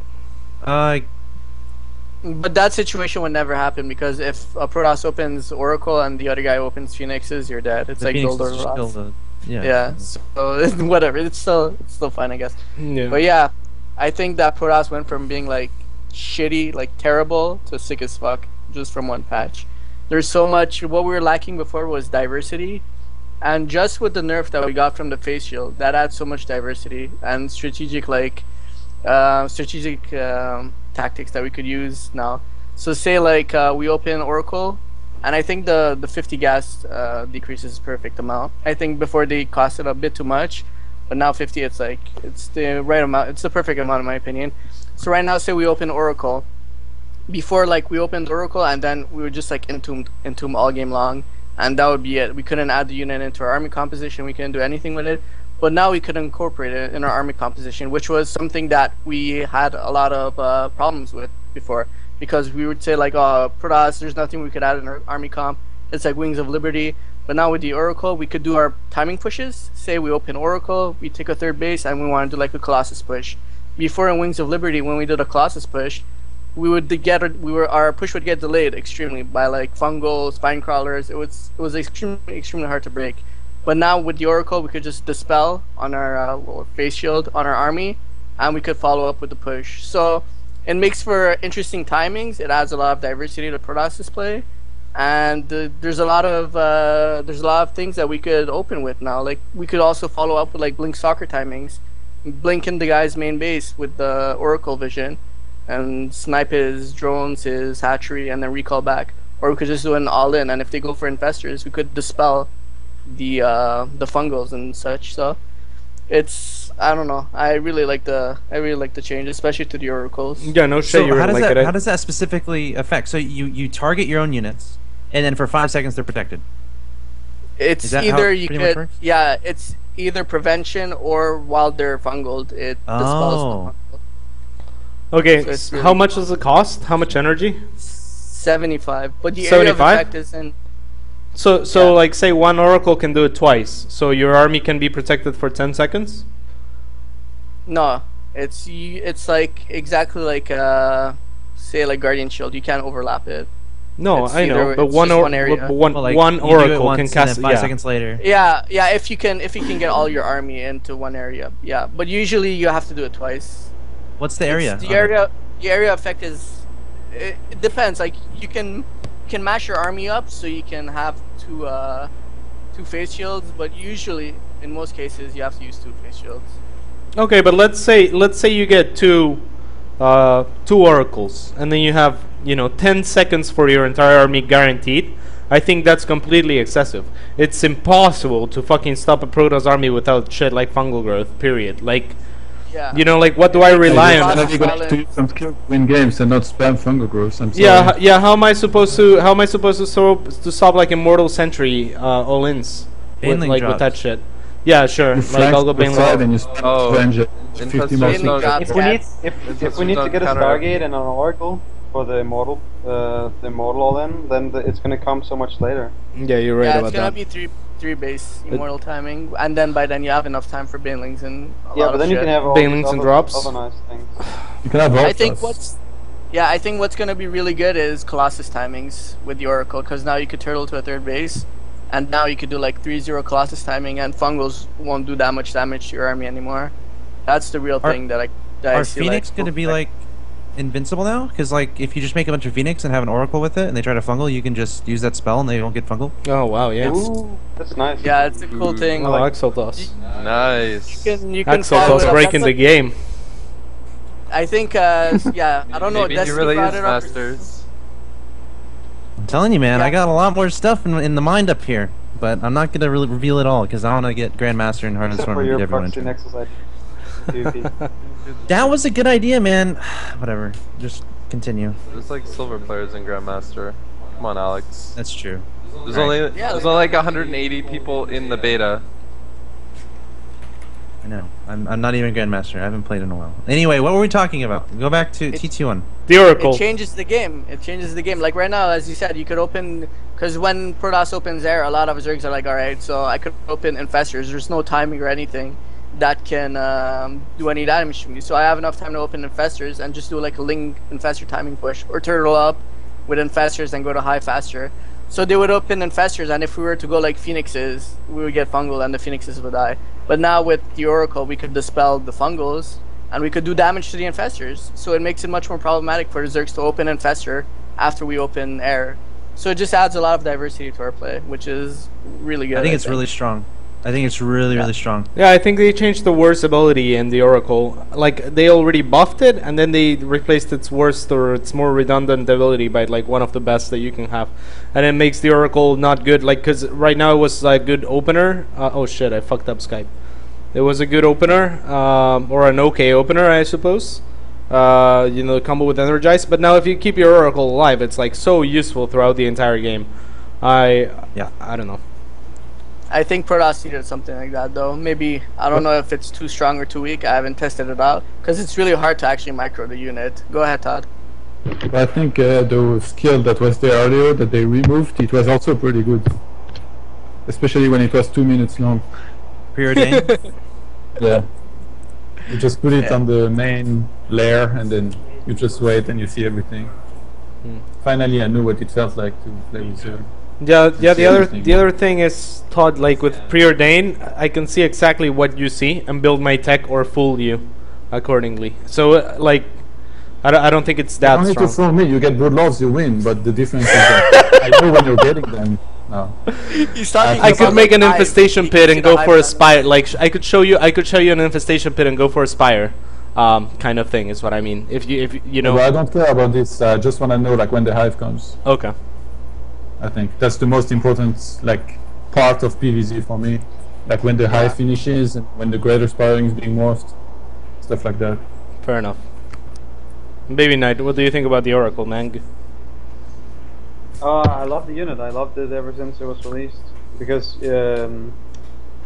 But that situation would never happen because if a Protoss opens Oracle and the other guy opens Phoenixes, you're dead. It's The like Phoenix gold or is still rocks. the- yeah. Yeah, so whatever. It's still fine, I guess. Yeah. But yeah, I think that Protoss went from being like shitty, like terrible, to sick as fuck just from one patch. There's so much. What we were lacking before was diversity, And just with the nerf that we got from the face shield, that adds so much diversity and strategic tactics that we could use now. So say like we open Oracle, and I think the 50 gas decrease is perfect amount. I think before they costed a bit too much, but now 50 it's the right amount. It's the perfect amount in my opinion. So right now, say we open Oracle. Before, like, we opened Oracle and then we would just like entomb all game long, and that would be it. We couldn't add the unit into our army composition. We couldn't do anything with it. But now we could incorporate it in our army composition, which was something that we had a lot of problems with before, because we would say like, oh, Protoss, there's nothing we could add in our army comp. It's like Wings of Liberty. But now with the Oracle, we could do our timing pushes. Say we open Oracle, we take a third base, and we want to do like a Colossus push. Before in Wings of Liberty, when we did a Colossus push, our push would get delayed extremely by like fungal spine crawlers. It was extremely hard to break. But now with the Oracle, we could just dispel on our face shield on our army, and we could follow up with the push. So it makes for interesting timings. It adds a lot of diversity to Protoss play, and there's a lot of things that we could open with now. Like we could also follow up with like blink soccer timings, blink in the guy's main base with the Oracle vision, and snipe his drones, his hatchery, and then recall back. Or we could just do an all-in, and if they go for infestors, we could dispel the fungals and such. So it's, I don't know. I really like the change, especially to the oracles. Yeah, no shit. So You how like does it. how does that specifically affect? So you target your own units, and then for 5 seconds they're protected. It's Is that how either it you pretty much could, works? yeah, it's either prevention or while they're fungled, it dispels the fungal. Okay, So it's really how much does it cost? How much energy? 75, but the area of 75? effect is in. So Yeah. like say one oracle can do it twice. So your army can be protected for 10 seconds? No, it's like exactly like say like Guardian Shield. You can't overlap it. No, It's I know, either- but it's one just or one area. But, like, one you do it oracle once can and cast then 5 yeah. seconds later. Yeah, if you can get all your army into one area. Yeah, but usually you have to do it twice. What's the area? The area effect is it depends. Like you can mash your army up so you can have two face shields, but usually in most cases you have to use 2 face shields. Okay, but let's say you get two oracles, and then you have 10 seconds for your entire army guaranteed. I think that's completely excessive. It's impossible to fucking stop a Protoss army without shit like fungal growth. Period. Like, Yeah. like what do I rely Yeah, on? Maybe going to use some skill to win games and not spam fungal growth. I'm sorry. Yeah. How am I supposed to stop like Immortal Sentry all-ins with Baneling with drops. that shit? Yeah, sure. You Like flank I'll go the Baneling. side and you spam Oh, revenge at 50 more infestation seconds. drops. If we need Infestors to get a don't Stargate and an Oracle for the Immortal all in, then it's gonna come so much later. Yeah, you're right Yeah, about it's gonna that. be three base immortal timing, and then by then you have enough time for banelings and a Yeah, lot but of then you shit. can have all Banelings these and other, drops. other nice things. You can have I think Voltas. I think what's gonna be really good is Colossus timings with the Oracle, because now you could turtle to a third base, and now you could do like 3-0 Colossus timing, and fungals won't do that much damage to your army anymore. That's the real thing that I Are see. Phoenix gonna be like invincible now? Because like if you just make a bunch of Phoenix and have an Oracle with it, and they try to fungal, you can just use that spell and they won't get fungal. Oh wow, yeah. Ooh, that's nice. Yeah, it's a cool thing. Oh, Like, Exaltos. Nice. you can follow Exaltos it up. breaking That's the game. I think, yeah, I don't know. Maybe he Destiny really brought is it up. masters. I'm telling you, man, Yeah. I got a lot more stuff in the mind up here, but I'm not gonna really reveal it all because I want to get Grandmaster and Heart and Except Storm for and your get everyone proxy into it. nexus PvP. That was a good idea, man. Whatever, just continue. There's like silver players in Grandmaster. Come on, Alex. That's true. There's Right. only Yeah, there's only like 180 people in the beta. I know. I'm not even Grandmaster. I haven't played in a while. Anyway, what were we talking about? Go back to T21. The Oracle. It changes the game. It changes the game. Like right now, as you said, you could open, because when Protoss opens there, a lot of Zergs are like, all right, so I could open infestors. There's no timing or anything that can do any damage to me. So I have enough time to open infestors and just do like a Ling infestor timing push, or turtle up with infestors and go to high faster. So they would open infestors, and if we were to go like phoenixes, we would get fungal and the phoenixes would die. But now with the Oracle, we could dispel the fungals and we could do damage to the infestors. So it makes it much more problematic for the Zergs to open infestor after we open air. So it just adds a lot of diversity to our play, which is really good. I think it's really strong. I think it's really strong. Yeah, I think they changed the worst ability in the Oracle. Like, they already buffed it, and then they replaced its worst or its more redundant ability by, like, one of the best that you can have. And it makes the Oracle not good, like, because right now it was a good opener. Oh shit, I fucked up Skype. It was a good opener, or an okay opener, I suppose. You know, combo with Energize. But now if you keep your Oracle alive, it's, like, so useful throughout the entire game. I don't know. I think Protoss needed something like that, though. Maybe, I don't know if it's too strong or too weak. I haven't tested it out. Because it's really hard to actually micro the unit. Go ahead, Todd. But I think the skill that was there earlier that they removed, it was also pretty good. Especially when it was 2 minutes long. Preordained? Yeah. You just put it on the main layer and then you just wait and you see everything. Finally I knew what it felt like to play with Zerg. Yeah. The other thing is, Todd, like with preordain, I can see exactly what you see and build my tech or fool you accordingly. So like, I don't think it's that You don't need to strong. fool me. You get Broodlords, you win. But the difference is that I know when you're getting them. No. He's talking I could about make the an hive. infestation You pit can and see the go for a hive spire. Like I could show you an infestation pit and go for a spire, kind of thing is what I mean. If you know. But I don't care about this. I just want to know like when the hive comes. Okay. I think that's the most important like part of PvZ for me. Like when the hive finishes and when the greater spiring is being morphed, stuff like that. Fair enough. BabyKnight, what do you think about the Oracle, man? I love the unit. I loved it ever since it was released because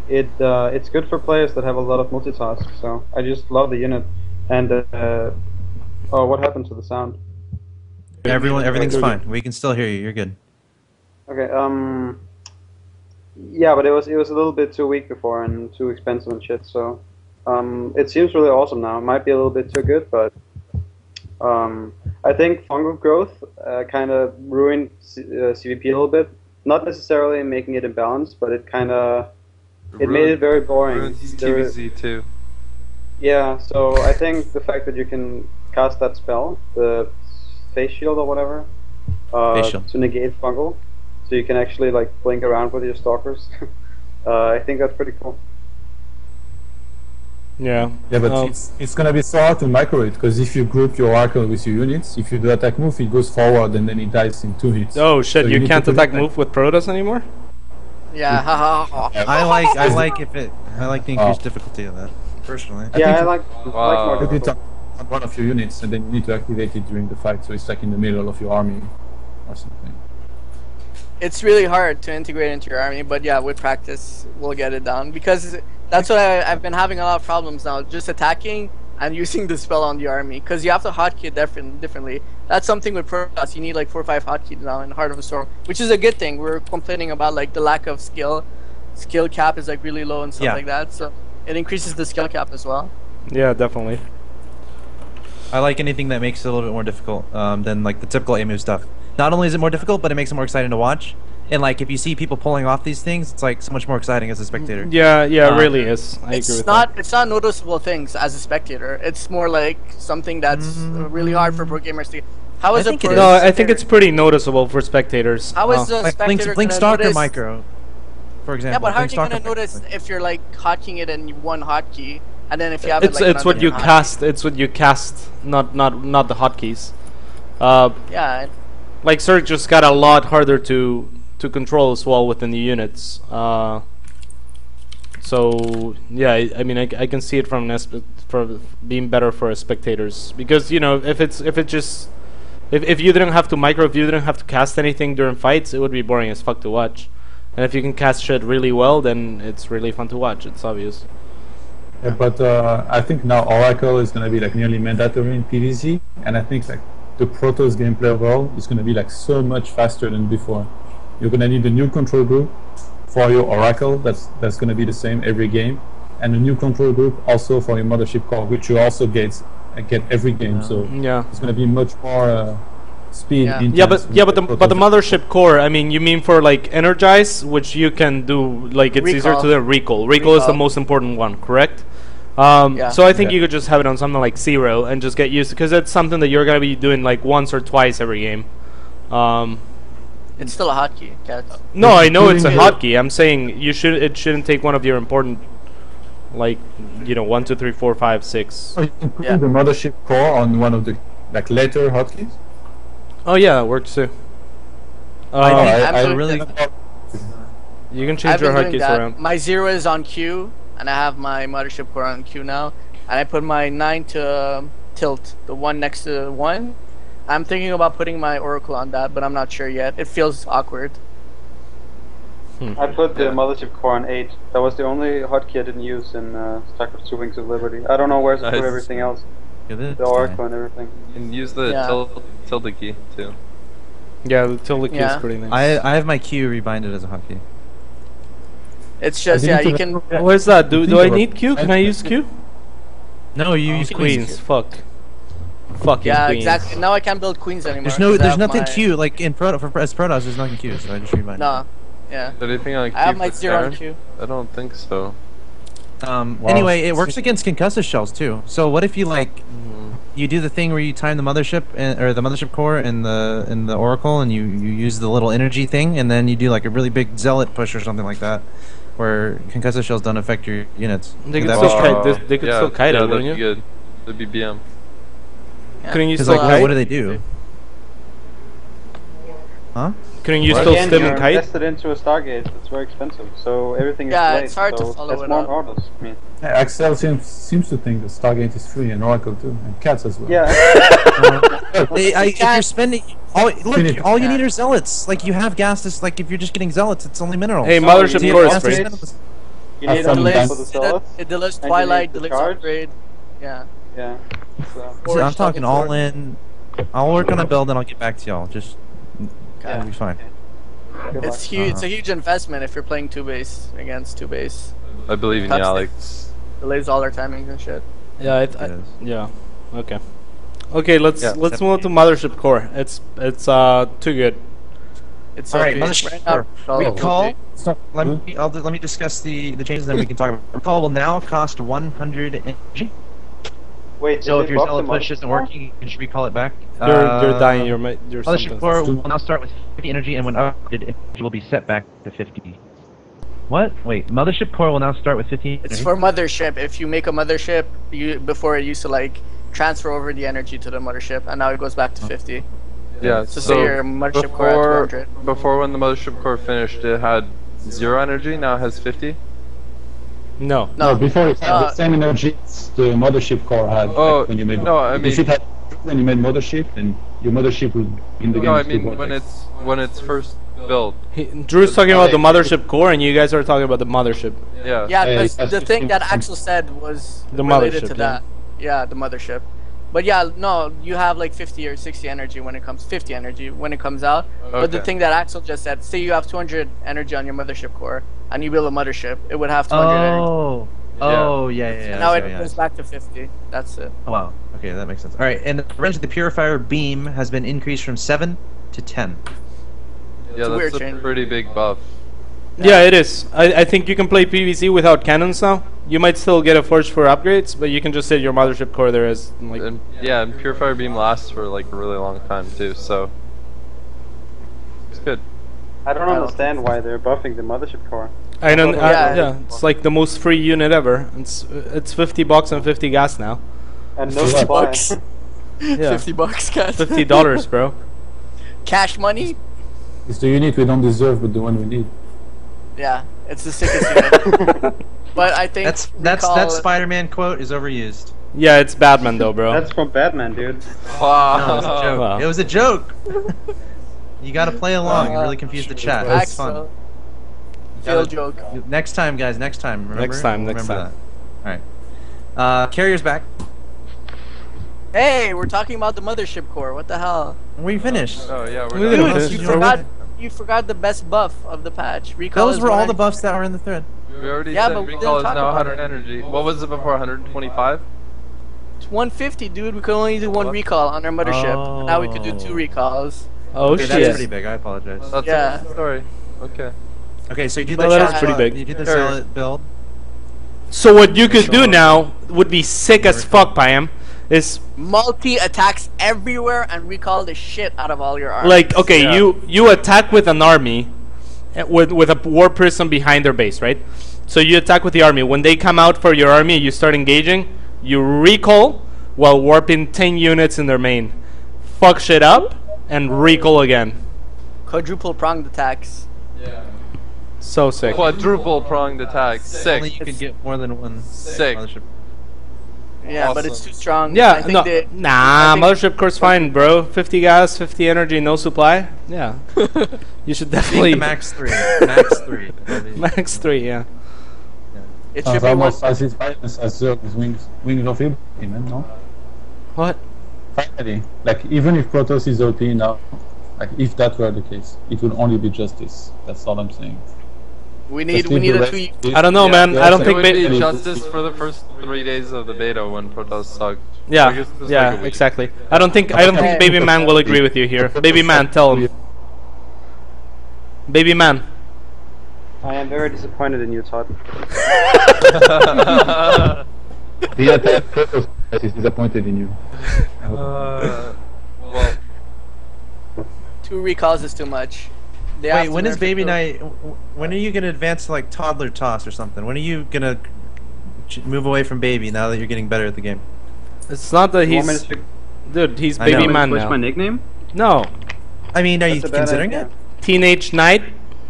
it's good for players that have a lot of multitask. So I just love the unit. And oh, what happened to the sound? Everything's fine. We can still hear you. You're good. Okay. Yeah, but it was a little bit too weak before and too expensive and shit. So it seems really awesome now. It might be a little bit too good, but I think fungal growth kind of ruined CVP a little bit. Not necessarily making it imbalanced, but it kind of made it very boring. TVZ too. Yeah, so I think the fact that you can cast that spell, the face shield or whatever, to negate fungal, so you can actually like blink around with your stalkers. I think that's pretty cool. Yeah. Yeah, but it's gonna be so hard to micro it because if you group your Oracle with your units, if you do attack move, it goes forward and then it dies in 2 hits. Oh shit! So you need can't to attack predict, move with Protoss anymore. Yeah, I like the increased difficulty of that personally. Yeah, I like Wow. more Put it difficult. on one of your units and then you need to activate it during the fight, so it's like in the middle of your army or something. it's really hard to integrate into your army, but yeah, with practice, we'll get it done. Because that's what I've been having a lot of problems now, just attacking and using the spell on the army. Because you have to hotkey it differently. That's something with Protoss, you need like 4 or 5 hotkeys now in Heart of a Storm, which is a good thing. We're complaining about like the lack of skill. Skill cap is like really low and stuff like that, so it increases the skill cap as well. Yeah, definitely. I like anything that makes it a little bit more difficult than like the typical A move stuff. Not only is it more difficult, but it makes it more exciting to watch. And like if you see people pulling off these things, it's like so much more exciting as a spectator. Yeah, it really is. I agree with that. It's not noticeable things as a spectator. It's more like something that's really hard for pro gamers to. How is it? No, I think it's pretty noticeable for spectators. How is the Like spectator Blink gonna Stalker notice? micro, for example. Yeah, but how are Blink you gonna Stalker notice micro. if you're like hotkeying it in one hotkey, and then if you have it It's like it's what another you hotkey? cast. It's what you cast, not the hotkeys. Yeah, Like Zerg just got a lot harder to control as well within the units. So yeah, I mean I can see it from an aspect for being better for spectators, because you know if you didn't have to micro, if you didn't have to cast anything during fights, it would be boring as fuck to watch. And if you can cast shit really well, then it's really fun to watch. It's obvious. Yeah, but I think now Oracle is gonna be like nearly mandatory in PvZ, and I think like the Protoss gameplay overall is gonna be like so much faster than before. You're gonna need a new control group for your Oracle. That's gonna be the same every game, and a new control group also for your Mothership core, which you also get every game. So Yeah. it's gonna be much more speed. Yeah. Yeah, intense but with the Protoss. mothership core. I mean, you mean for like energize, which you can do like it's easier Recall. to do recall. Recall is the Recall. most important one, correct? Yeah. So I think Yeah. you could just have it on something like 0 and just get used to, because it's something that you're gonna be doing like once or twice every game. It's still a hotkey, Cats. No, I know it's a Including hotkey. I'm saying it shouldn't take one of your important, like, 1, 2, 3, 4, 5, 6. Oh, you can put Yeah. the mothership core on one of the like later hotkeys. Oh yeah, that works too. I think I'm I doing really. that. You can I've change your been doing hotkeys that. around. My 0 is on Q, and I have my mothership core on Q now. And I put my 9 to tilt, the one next to 1. I'm thinking about putting my Oracle on that, but I'm not sure yet. It feels awkward. I put the Yeah. mothership core on 8. That was the only hotkey I didn't use in StarCraft 2 Wings of Liberty. I don't know where to put Nice. everything else. Yeah, this The guy. Oracle and everything. You can use the Yeah. tilde key too. Yeah, the tilde key is Yeah. pretty nice. I have my Q rebinded as a hotkey. It's just, I yeah, didn't you even- can... Where's that? Do think I about- need Q? Can I use Q? No, you use Queens. Fuck. Fucking Yeah, queens. exactly. Now I can't build queens anymore. There's no, 'cause I there's have nothing my- Q like in as Protoss. There's nothing Q, so I just rebinded. No, yeah. Is there anything on Q I have my for 0 on Terran? Q. I don't think so. Wow. Anyway, it works against concussive shells too. So what if you like, you do the thing where you time the mothership or the mothership core and the Oracle, and you use the little energy thing, and then you do like a really big zealot push or something like that, where concussive shells don't affect your units. They Would could that still be- kite. They could yeah, still kite yeah, it, that'd wouldn't be you? good. That'd be BM. Yeah. Couldn't you 'Cause, still like, kite? what do they do? Huh? Couldn't you Well, still again, stim you're and kite? invested into a Stargate. It's very expensive. So everything is Yeah, delayed. it's hard to so follow that's it more up. orders. I mean, Yeah, Axel seems to think that Stargate is free and Oracle too, and Cats as well. yeah. If you're spending, Finish. all you need are zealots. Like you have gas. Just like if you're just getting zealots, it's only minerals. Hey, No, mothership you core need is free. upgrades. You Have need fun with upgrades that. for the zealots. It delays And you Twilight, need the delays charge. upgrade. Yeah. Yeah. So, Or I'm talking double all sword. in. I'll work on a build and I'll get back to y'all. Just it'll be fine. good luck. It's huge. It's a huge investment if you're playing 2 base against 2 base. I believe in you, That's it. Alex. Delays all our timings and shit. Yeah, Yes. yeah. Okay. Okay, let's Yeah. move to mothership core. It's too good. It's All right, okay. mothership Right now, core. Recall. It's not Let good. me let me discuss the changes, then we can talk about. Recall will now cost 100 energy. Wait, So did if they your buff zealot the push mothership isn't core? working, you can recall it back. You're dying. You're Mothership something. core will now start with 50 energy, and when upgraded, energy will be set back to 50. What? Wait, mothership core will now start with 50. It's for mothership. If you make a mothership, before it used to like transfer over the energy to the mothership, and now it goes back to 50. Yeah. So, So say your mothership core at before 200. before when the mothership core finished, it had 0 energy. Now it has 50. No. No, before it had Uh, the same energy as the mothership core had Oh, like, when you made. no, I if mean- it had when you made mothership, then your mothership would be in the game. No, I with mean two when vortex. it's first built. Drew's talking about the mothership core, and you guys are talking about the mothership. Yeah. Yeah, Yeah, because that's the thing that 15%. Axel said was The related mothership, to yeah. that. Yeah, the mothership. But yeah, no, you have like 50 or 60 energy when it comes 50 energy when it comes out. But the Okay. thing that Axel just said, say you have 200 energy on your mothership core and you build a mothership, it would have 200 energy. Oh, yeah. And now it that's right, goes back to 50. That's it. Oh, wow. Okay, that makes sense. All right, and the range of the purifier beam has been increased from 7 to 10. Yeah, a weird that's a change. pretty big buff. Yeah, it is. I think you can play PvC without cannons now. You might still get a forge for upgrades, but you can just set your mothership core there as like. And yeah, and Purifier Beam lasts for like a really long time too, so it's good. I don't understand why they're buffing the mothership core. I don't. Yeah. Yeah, it's like the most free unit ever. It's $50 and 50 gas now. And no 50 supply. bucks. Yeah. 50 bucks, guys. $50, bro. Cash money? It's the unit we don't deserve, but the one we need. Yeah, it's the sickest unit. But I think That recall- Spider-Man quote is overused. Yeah, it's Batman though, bro. That's from Batman, dude. No, it was a joke. Wow. It was a joke. You gotta play along and really confuse the chat. It's fun. Axel. You Fail gotta- joke. Next time, guys. Next time. Remember? Next time, next Remember time. that. All right. Carrier's back. Hey, we're talking about the mothership core. What the hell? We finished. Oh yeah, We we're didn't done. finish. You Are we- forgot. You forgot the best buff of the patch. Recall Those is were all the 100. buffs that were in the thread. We already Yeah, said but we recall didn't is talk now about 100 it. energy. What was it before? 125? It's 150, dude. We could only do one What? recall on our mothership. Oh. Now we could do 2 recalls. Oh Okay, shit. that's pretty big. I apologize. That's Yeah. a story. Okay. Okay, so you did Well, the that chat is pretty build, big. You did the Sure. zealot build. So what you could do now would be sick as fuck, Pam, is Multi attacks everywhere and recall the shit out of all your armies. like, okay, Yeah. you attack with an army with a war person behind their base, right? So you attack with the army. When they come out for your army, you start engaging. You recall while warping 10 units in their main. Fuck shit up and recall again. Quadruple pronged attacks. So sick. Quadruple pronged attack. Only Sick. you could get more than one Sick. mothership. Yeah, but it's Awesome. too strong. Yeah, I think no, they, nah, I think- Mothership core's fine, bro. 50 gas, 50 energy, no supply. Yeah, you should definitely Max 3. Max 3. max 3. Yeah. It Sounds should be one. almost as inspired as Zerg's wings of Ibrahim, man, no? What? Finally, like even if Protoss is OP now, like if that were the case, it would only be justice. That's all I'm saying. We need Just leave a the 2. rest- I don't know, Yeah, man. I don't It think. would be ba- justice for the first 3 days of the beta when Protoss sucked. I Yeah, guess it was yeah, like a week. exactly. I don't think Baby Man will agree with you here. Baby Man, tell him. Baby Man. I am very disappointed in you, Todd. The entire Protoss is disappointed in you. Well, 2 recalls is too much. They have Wait, to when is nerf it Baby to- Night? When are you gonna advance to like toddler toss or something? When are you gonna move away from Baby now that you're getting better at the game? It's not that You want me he's. to switch Dude, he's I Baby know. Man my now. nickname? No. I mean, are you That's a bad considering idea. it? Teenage Knight?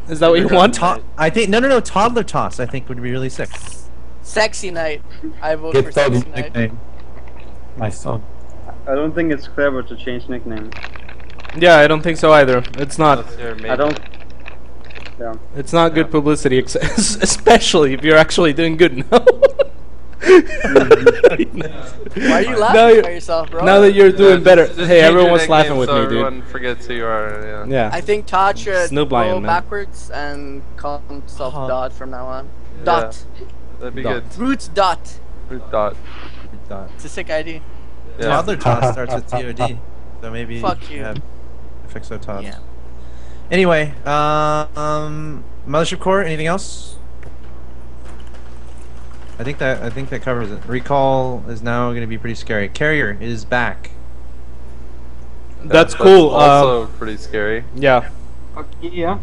Is that what you want? I think no. Toddler toss. I think would be really sick. Sexy Night. I vote for Get Todd his Sexy Night. nickname. My son. I don't think it's clever to change nickname. Yeah, I don't think so either. It's not. that's your I don't. Yeah. It's not good publicity, especially if you're actually doing good now. Why are you Now laughing you- by yourself, bro? Now that you're doing better. Just Hey, change your everyone was nickname laughing with so me, dude. everyone forgets who you are. Yeah. Yeah. I think Todd should Snoop go Lion, man. backwards and call himself Dot from now on. Dot. That'd be Dot. good. Roots Dot. Root dot. It's a sick ID. Yeah. Toddler toss starts with TOD, so maybe Fuck you. have Fixo toss. Yeah. Anyway, Mothership Core. Anything else? I think that covers it. Recall is now going to be pretty scary. Carrier is back. That's cool. Also pretty scary. Yeah. Fuck yeah.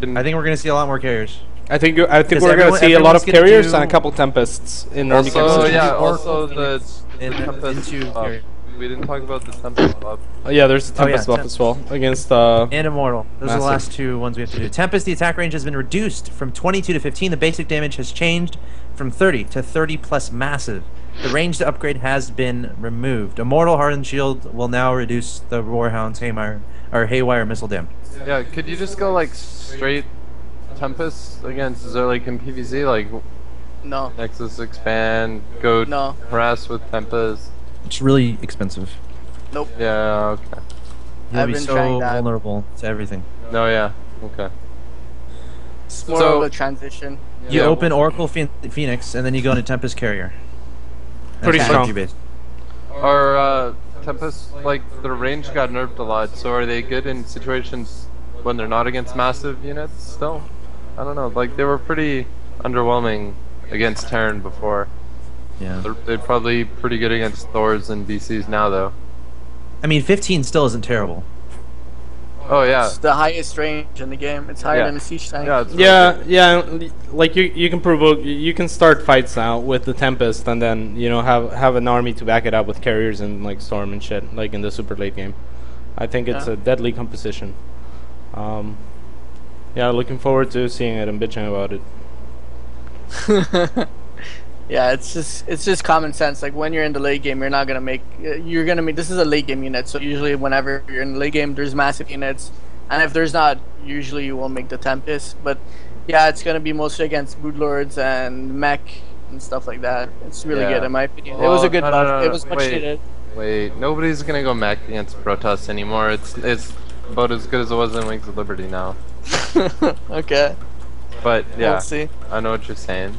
I think we're going to see a lot more carriers. I think Because we're gonna see a lot of everyone's gonna carriers do- and a couple Tempests in army Also, composition. yeah. Oracle Also, Phoenix the in- Tempest into buff. carrier. We didn't talk about the Tempest buff. Oh, yeah, there's a Oh, yeah, Tempest buff Temp- as well against And Immortal. Those are the Massive. last two ones we have to do. Tempest, the attack range has been reduced from 22 to 15. The basic damage has changed from 30 to 30 plus massive. The range to upgrade has been removed. Immortal Hardened Shield will now reduce the Warhound's Haywire missile dam. Yeah. Could you just go like straight Tempest against Zerg in PvZ? Like No. Nexus expand, go No. harass with Tempest. It's really expensive. Yeah. Okay. You'll I've be been so trying that. vulnerable to everything. No. Yeah. Okay. It's more So- of a transition. You Yeah, open Oracle Phoenix, and then you go into Tempest Carrier. Pretty That's strong. energy based. Our Tempest, like their range got nerfed a lot. So are they good in situations when they're not against massive units? Still, I don't know. Like they were pretty underwhelming against Terran before. Yeah. They're probably pretty good against Thors and BCs now, though. I mean, 15 still isn't terrible. Oh yeah. It's the highest range in the game. It's higher Yeah. than a siege tank. Yeah. It's really Yeah, good. yeah. Like you can provoke. You can start fights now with the Tempest, and then have an army to back it up with carriers and like Storm and shit, like in the super late game. I think it's Yeah. a deadly composition. Yeah, looking forward to seeing it and bitching about it. Yeah, it's just common sense. Like when you're in the late game, you're not gonna make. You're gonna make. This is a late game unit, so usually whenever you're in the late game, there's massive units, and if there's not, usually you won't make the Tempest. But yeah, it's gonna be mostly against Broodlords and Mech and stuff like that. It's really Yeah. good in my opinion. It was a good no, buff. no, no, It was much wait. needed. Wait, nobody's gonna go mech against Protoss anymore. It's about as good as it was in Wings of Liberty now. Okay, But yeah, we'll see. I know what you're saying.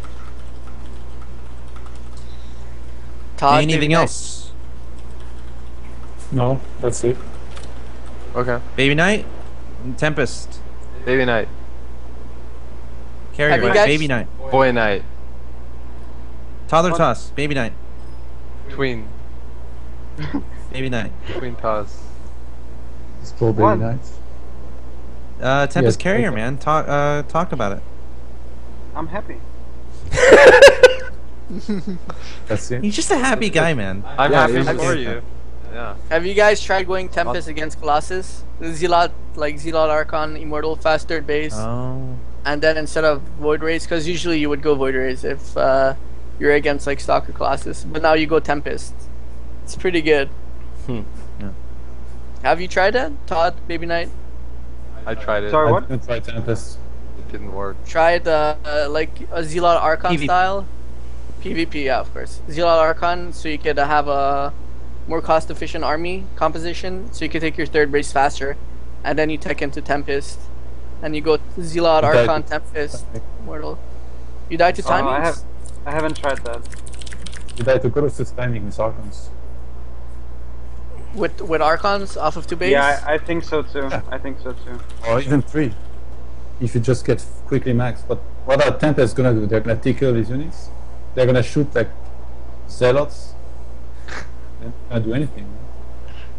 Todd, Anything BabyKnight. else? No, that's it. Okay. Baby Knight? Tempest. Baby Knight, Carrier. Have you guys- Baby Knight. Boy Knight, Toddler Toss. Baby Knight. Tween. BabyKnight. Queen toss. It's called What? BabyKnight. Tempest Yes, Carrier, okay. man. Talk about it. I'm happy. That's it. He's just a happy guy, man. I'm Yeah, happy it's for okay. you. Yeah. Have you guys tried going Tempest against Colossus? The Zealot, like Zealot Archon, Immortal, fast third base, Oh. and then instead of Void Rays, because usually you would go Void Rays if you're against like Stalker Colossus, but now you go Tempest. It's pretty good. Hmm. Yeah. Have you tried that, Todd, BabyKnight? I tried it. Sorry, I what? didn't try Tempest. It didn't work. Tried like a Zealot Archon PvP. style? PvP, yeah, of course. Zealot Archon, so you could have a more cost-efficient army composition, so you could take your third base faster, and then you tech into Tempest, and you go Zealot You died Archon, to- Tempest, Mortal. You died to Oh, timings? I haven't tried that. You die to Colossus timing with Archons. With Archons off of 2 base? Yeah, I think so too. Yeah. I think so too. Or even 3. If you just get quickly maxed. But what are Tempest gonna do? They're gonna tickle these units. They're gonna shoot like zealots. They're not gonna do anything.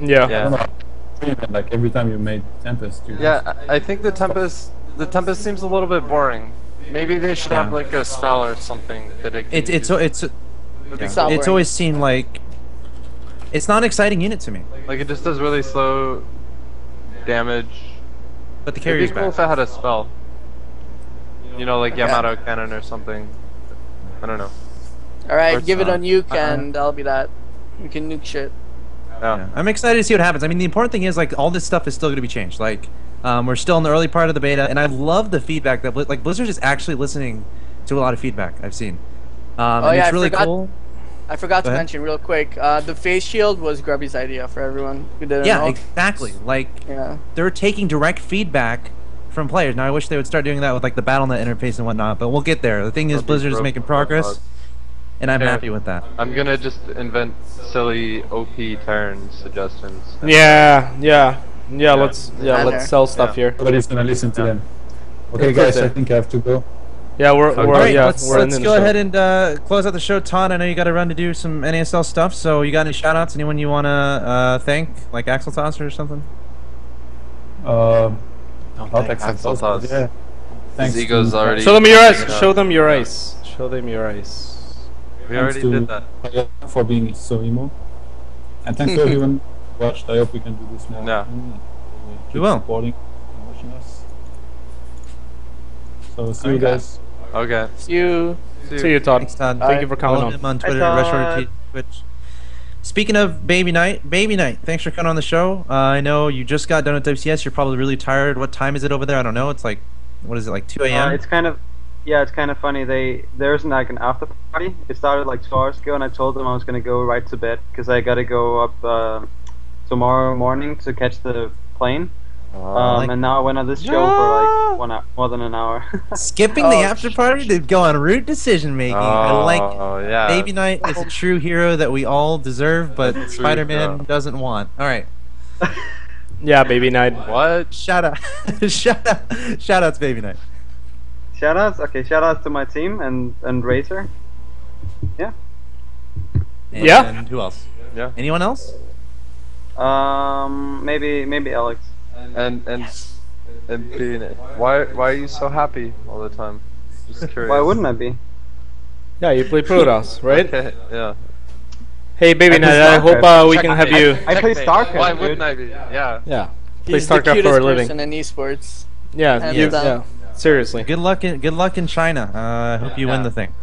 Yeah. I don't know. Like every time you made Tempest, you Yeah, I think the Tempest seems a little bit boring. Maybe they should have like a spell or something that it can It's use. It's not it's boring. always seemed like it's not an exciting unit to me. Like it just does really slow damage. But the It'd carrier's be cool back. if it had a spell. You know, like Yamato Cannon or something. I don't know. Alright, Or give it a some. nuke, and that'll be that. We can nuke shit. Yeah. I'm excited to see what happens. I mean, the important thing is like all this stuff is still going to be changed. Like, we're still in the early part of the beta, and I love the feedback that like Blizzard is actually listening to a lot of feedback I've seen. And yeah, it's I really forgot- cool. I forgot Go to ahead. mention real quick, the face shield was Grubby's idea for everyone who didn't Yeah, know. exactly. Like Yeah. they're taking direct feedback from players. Now I wish they would start doing that with like the BattleNet interface and whatnot, but we'll get there. The thing is, That'd be Blizzard is broke making for progress, us. and I'm Yeah. happy with that. I'm gonna just invent silly OP Terran suggestions. Yeah. Let's Okay. sell stuff Yeah. here. Nobody's gonna listen to them. Okay, It's guys, okay. I think I have to go. Yeah, we're All All right, yeah, let's we're go ending the show. ahead and close out the show. Todd, I know you got to run to do some NASL stuff, so you got any shout-outs? Anyone you want to thank, like Axel Toss or something? Not thank Axel Axel Toss, Toss. yeah. Thanks His ego's to- already. Show them your eyes. Yeah. Show them your Yeah. eyes. Show them your eyes. We Thanks already to did that. Paya for being so emo. And thanks to everyone who watched. I hope we can do this more. Yeah. often. Keep We will. supporting and watching us. So see you Okay. guys. Okay. See you. See you, Todd. Thanks, Todd. Thank you for coming Follow on. him on Hi, Twitter, Todd. Rush Twitch. Speaking of BabyKnight, thanks for coming on the show. I know you just got done with WCS. You're probably really tired. What time is it over there? I don't know. It's like, what is it, like 2 a.m.? It's kind of funny. There isn't like an after party. It started like 2 hours ago, and I told them I was gonna go right to bed because I gotta go up tomorrow morning to catch the plane. And now I went on this show for like 1 hour, more than an hour. Skipping the Oh, after party to go on route decision making. I like Oh yeah. BabyKnight is a true hero that we all deserve, but True Spider-Man hero. doesn't want. All right. Yeah, BabyKnight. What? Shout out. shout outs, BabyKnight. Shoutouts, okay. Shoutouts to my team and Razer. And, Yeah. And who else? Yeah. Anyone else? Maybe Alex. And being it. Why are you so happy all the time? Just curious. Why wouldn't I be? Yeah, you play Protoss, right? Okay. Yeah. Hey, BabyKnight. I hope we can have you. I play Checkmate. StarCraft, Why dude. wouldn't I be? Yeah. Yeah. Play He's the StarCraft cutest for a living. person in esports. Yeah. Hands You, down. yeah. Seriously. Good luck in China. I hope you win Yeah. the thing.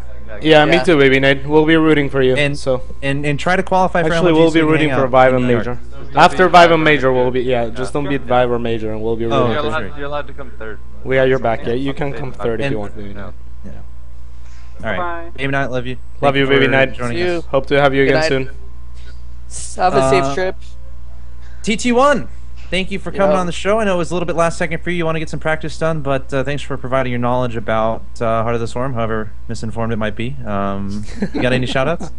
Yeah, me Yeah. too, BabyKnight. We'll be rooting for you. And so and try to qualify for actually, LMG we'll so be we can rooting hang for out Viva in New York. Major. Just don't After beat Viva Viva Major, Major. we'll be just don't beat Viva Major, and we'll be Oh, rooting You're for okay. you. allowed, you're allowed to come third. We are your back. Yeah, you can come third if And- you want, BabyKnight. Yeah. All right. Bye. BabyKnight, love you. Love Thank you, for BabyKnight. joining See you. us. Hope to have you Good again night. soon. Have a Uh, safe trip. TT1, thank you for coming Yeah. on the show. I know it was a little bit last second for you. You want to get some practice done, but thanks for providing your knowledge about Heart of the Swarm, however misinformed it might be. You got any shout-outs?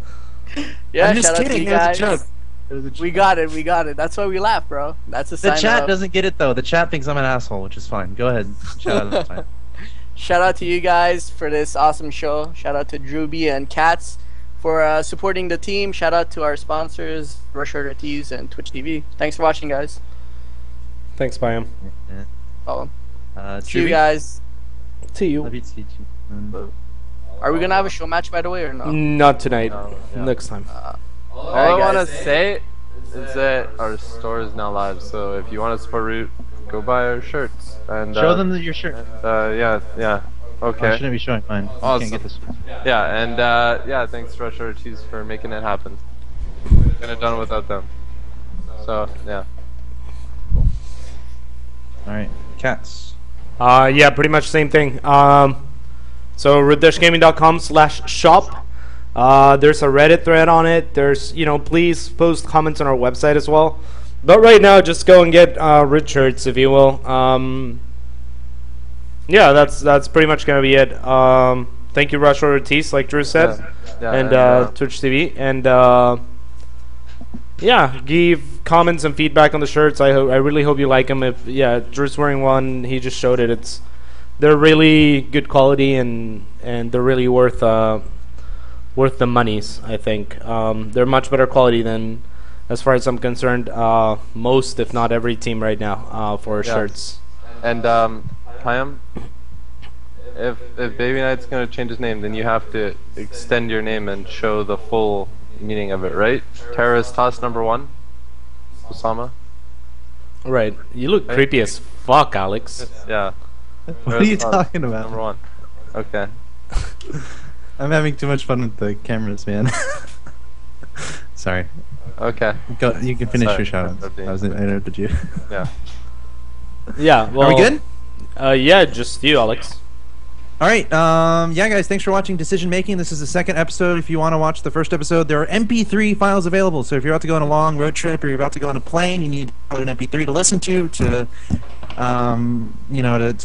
Yeah, I'm just shout out to kidding. you It was a guys. joke. It was a joke. We got it. That's why we laugh, bro. That's a The sign chat of- doesn't get it, though. The chat thinks I'm an asshole, which is fine. Go ahead. Shout out. That's fine. Shout out to you guys for this awesome show. Shout out to Drewby and Katz for supporting the team. Shout out to our sponsors, Rush Order Tees and Twitch TV. Thanks for watching, guys. Thanks, Payam. Follow. See you Truby? guys. See you. Love you, see you. Are we gonna have a show match, by the way, or no? Not tonight. No, yeah. Next time. All Alright, I want to guys. say is that our store is now live, so if you want to support Root, go buy our shirts. And Show them your shirt. yeah. I Okay. shouldn't be showing mine. You Awesome. can't get this. Yeah, and yeah, thanks to Rush Order Tees for making it happen. Couldn't have done it without them. So yeah. All right, cats. Yeah, pretty much same thing. So root-gaming.com/shop. There's a Reddit thread on it. There's, please post comments on our website as well. But right now, just go and get Root shirts, if you will. Yeah, that's pretty much gonna be it. Thank you, Rush Order Tees, like Drew said, Yeah, and Twitch TV, and yeah, give comments and feedback on the shirts. I really hope you like them. If Drew's wearing one, he just showed it. They're really good quality, and they're really worth the monies. I think they're much better quality than, as far as I'm concerned, most, if not every team right now for shirts. And Payam, if BabyKnight's gonna change his name, then you have to extend your name and show the full meaning of it, right? Terrorist Toss #1, Osama. Right. You look Right. creepy as fuck, Alex. Yeah. What are you Terrorist Toss talking about? #1. Okay. I'm having too much fun with the cameras, man. Sorry. Okay. Go, you can finish Sorry, your shout-outs. I interrupted you. Yeah. Yeah. Well, Are we good? Yeah, just you, Alex. All right. Yeah, guys, thanks for watching Decision Making. This is the second episode. If you want to watch the first episode, there are MP3 files available. So if you're about to go on a long road trip or you're about to go on a plane, you need an MP3 to listen to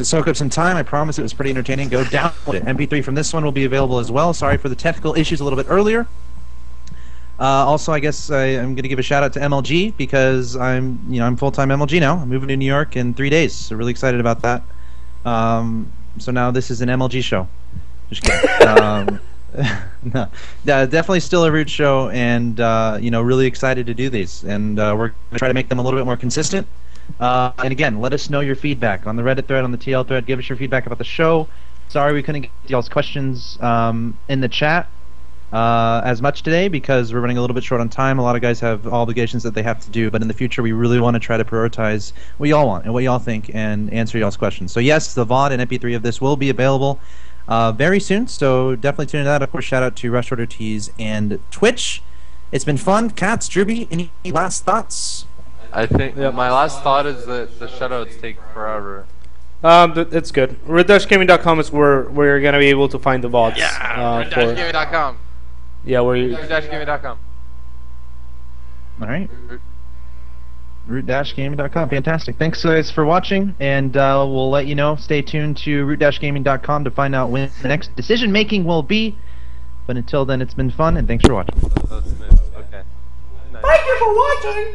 soak up some time. I promise it was pretty entertaining. Go download it. MP3 from this one will be available as well. Sorry for the technical issues a little bit earlier. Also, I guess I'm going to give a shout out to MLG because I'm full-time MLG now. I'm moving to New York in 3 days. So really excited about that. So now this is an MLG show. Just kidding. No, definitely still a Root show, and really excited to do these. And we're going to try to make them a little bit more consistent. And again, let us know your feedback on the Reddit thread, on the TL thread. Give us your feedback about the show. Sorry we couldn't get y'all's questions in the chat as much today because we're running a little bit short on time. A lot of guys have obligations that they have to do, but in the future we really want to try to prioritize what y'all want and what y'all think and answer y'all's questions. So yes, the VOD and MP3 of this will be available very soon, so definitely tune in to that. Of course, shout out to Rush Order Tees and Twitch. It's been fun. Cats, Drewby, any last thoughts? I think my last thought is that the shoutouts take forever. It's good. Root-gaming.com is where you're gonna be able to find the VODs. Root-gaming.com. Yeah, where you. Root-gaming.com. All right. Root-gaming.com. Fantastic. Thanks, guys, for watching, and we'll let you know. Stay tuned to root-gaming.com to find out when the next decision making will be. But until then, it's been fun, and thanks for watching. Okay. Nice. Thank you for watching.